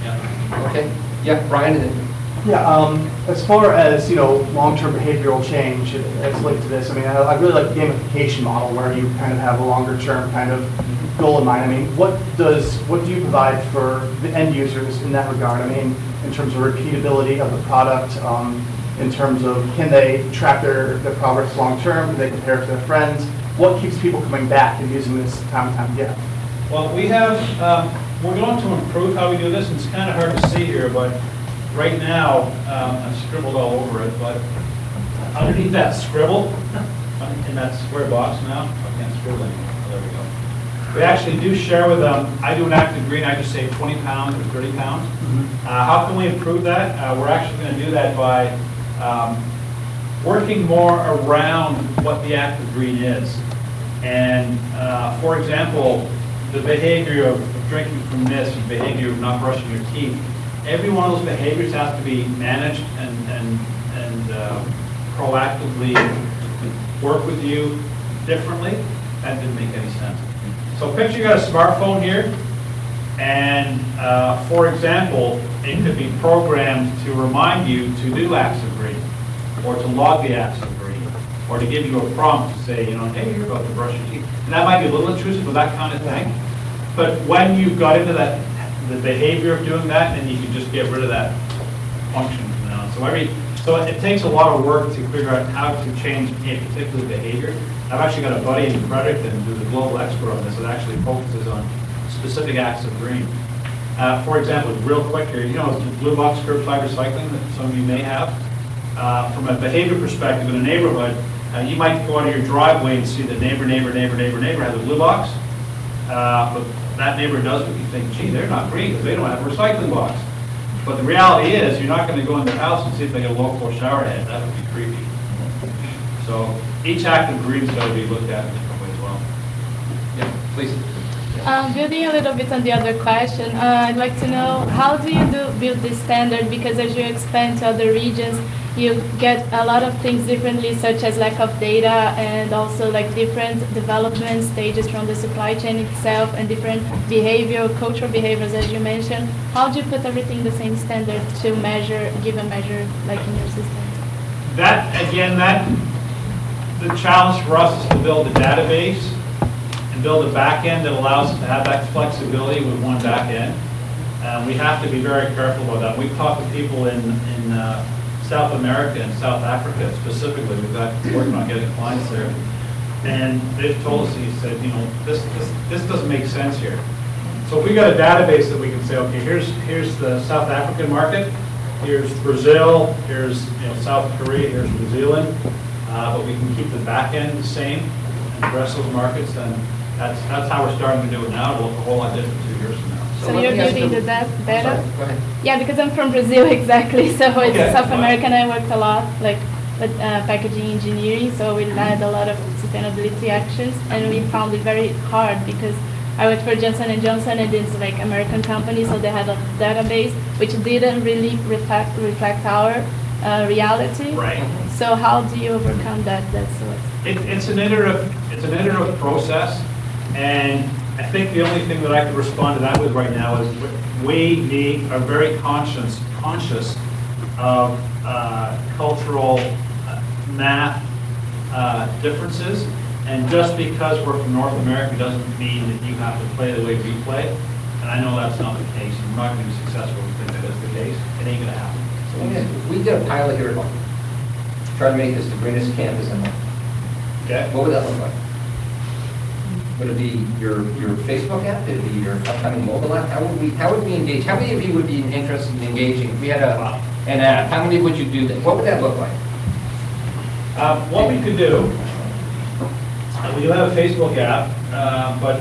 Yeah. Okay. Yeah, Brian, and then Yeah, as far as, long-term behavioral change, it's linked to this. I mean, I really like the gamification model where you kind of have a longer-term kind of goal in mind. I mean, what do you provide for the end users in that regard? I mean, in terms of repeatability of the product, in terms of can they track their progress long-term? Do they compare it to their friends? What keeps people coming back and using this time and time again? Well, we have, we're going to improve how we do this. It's kind of hard to see here, but right now, I've scribbled all over it, but underneath that scribble, in that square box now, I can't scribble anymore. Oh, there we go. We actually do share with them. I do an active green. I just save 20 pounds or 30 pounds. How can we improve that? We're actually going to do that by working more around what the active green is. And for example, the behavior of drinking from this, the behavior of not brushing your teeth, every one of those behaviors has to be managed and proactively work with you differently. That didn't make any sense. So picture you got a smartphone here, and for example, it could be programmed to remind you to do acts of green, or to log the acts of green, or to give you a prompt to say, hey, you're about to brush your teeth. And that might be a little intrusive with that kind of thing. But when you've got into that, the behavior of doing that, then you can just get rid of that function from now on. So it takes a lot of work to figure out how to change a particular behavior. I've actually got a buddy in Fredericton who's a global expert on this that actually focuses on specific acts of green. For example, real quick here, the blue box curbside recycling that some of you may have. From a behavior perspective in a neighborhood, you might go out of your driveway and see the neighbor has a blue box. But that neighbor does what you think, gee, they're not green because they don't have a recycling box. But the reality is, you're not going to go in their house and see if they got a low-floor shower head. That would be creepy. So each act of green is going to be looked at in a different way as well. Yeah, please. Building a little bit on the other question, I'd like to know, how do you build this standard? Because as you expand to other regions, you get a lot of things differently, such as lack of data and also like different development stages from the supply chain itself and different cultural behaviors, as you mentioned. How do you put everything the same standard to give a measure like in your system? The challenge for us is to build a database and build a back end that allows us to have that flexibility with one back end. We have to be very careful about that. We've talked to people in South America and South Africa specifically. We've got working on getting clients there, and they've told us, he said, this doesn't make sense here. So if we got a database that we can say, okay, here's the South African market, here's Brazil, here's South Korea, here's New Zealand, but we can keep the back end the same and address those markets, then That's how we're starting to do it now. It'll look a whole lot different 2 years from now. So let you're me ask building you- the data? Sorry, go ahead. Yeah, because I'm from Brazil, exactly. So it's Okay. South America, and I worked a lot, like with packaging engineering. So we led a lot of sustainability actions, and we found it very hard because I worked for Johnson & Johnson, and it's like American company, so they had a database which didn't really reflect our reality. Right. So how do you overcome that? That's what. It's an iterative process, and I think the only thing that I could respond to that with right now is we are very conscious of cultural math differences, and just because we're from North America doesn't mean that you have to play the way we play. And I know that's not the case. And we're not going to be successful if we think that is the case. It ain't going to happen. So let me ask you, if we did a pilot here at home, try to make this the greenest campus in Hult. Okay. What would that look like? Would it be your Facebook app? Would it be your upcoming mobile app? How would we engage? How many of you would be interested in engaging? If we had an app, how many would you do that? What would that look like? What we could do, we do have a Facebook app, but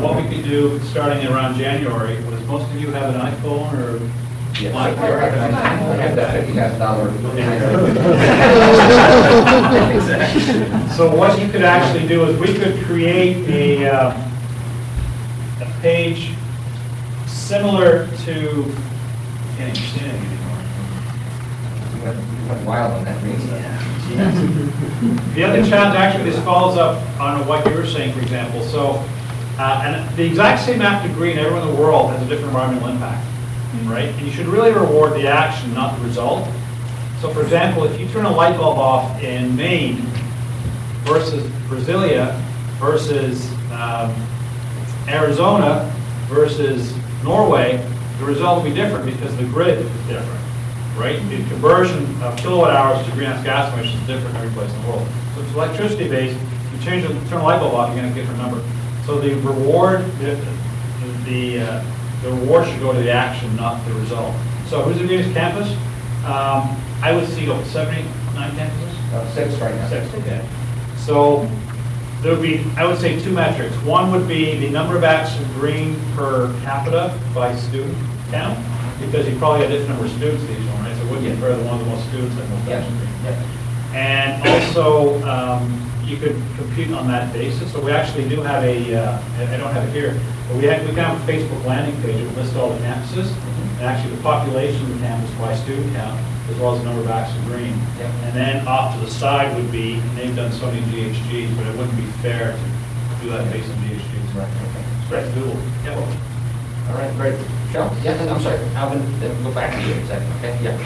what we could do starting around January, was most of you have an iPhone or? Yes, I have that $50,000. So what you could actually do is we could create a page similar to, I can't even stand it anymore. You went wild on that reason. The other challenge, actually, this follows up on what you were saying, for example. So, and the exact same app to green everywhere in the world has a different environmental impact, right? And you should really reward the action, not the result. So, for example, if you turn a light bulb off in Maine versus Brasilia versus Arizona versus Norway, the result will be different because the grid is different, right? The conversion of kilowatt hours to greenhouse gas emissions is different every place in the world. So if it's electricity based, you turn a light bulb off, you're going to get a different number. So the reward, the reward should go to the action, not the result. So who's the greenest campus? I would see 7, 8, 9 campuses? 6 right now. 6, okay. So there would be, I would say, 2 metrics. One would be the number of acts of green per capita by student count, because you probably have a different number of students in each one, right? So it wouldn't be fair to one of the most students that most acts of green. And also, you could compute on that basis. So we actually do have I don't have it here, but we can have a Facebook landing page that lists all the campuses, and actually the population of the campus by student count, as well as the number of acts of green. And then off to the side would be, and they've done so many GHGs, but it wouldn't be fair to do that based on GHGs. Right, okay. Right, doable. Yeah. All right, great. Michelle? Yeah, I'm sorry. Alvin, then go back to you in a second, okay? Yeah.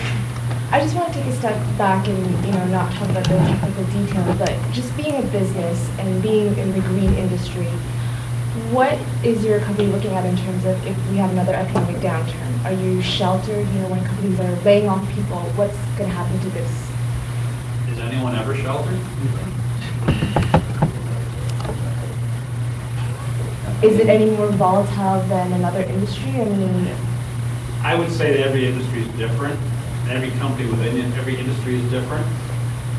I just want to take a step back and, not talk about the technical detail, but just being a business and being in the green industry, what is your company looking at in terms of if we have another economic downturn? Are you sheltered, when companies are laying off people? What's going to happen to this? Is anyone ever sheltered? Is it any more volatile than another industry? I would say that every industry is different. Every company within every industry is different.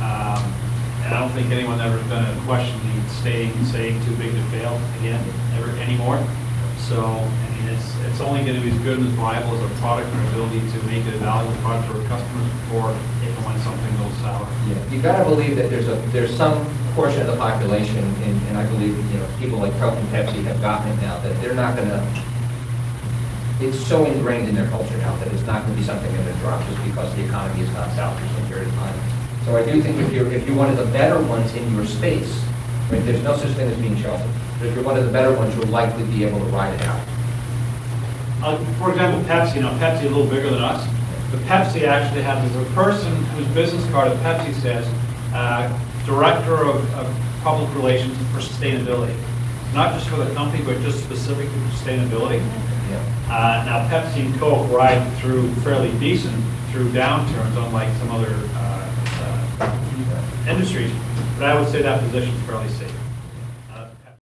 And I don't think anyone's ever going to question the saying too big to fail again, ever anymore. So, it's only going to be as good and as viable as a product and ability to make it a valuable product for our customers before if and when something goes sour. Yeah, you've got to believe that there's some portion of the population, and I believe people like Hult and Pepsi have gotten it now, that they're not going to. It's so ingrained in their culture now that it's not going to be something they're going to drop just because the economy has gone south for some period of time. So I do think if you're one of the better ones in your space, right, there's no such thing as being sheltered. But if you're one of the better ones, you'll likely be able to ride it out. For example, Pepsi. Pepsi is a little bigger than us. But Pepsi actually has a person whose business card at Pepsi says Director of Public Relations for Sustainability. Not just for the company, but just specifically for sustainability. Now, Pepsi and Coke ride through fairly decent through downturns, unlike some other industries. But I would say that position is fairly safe.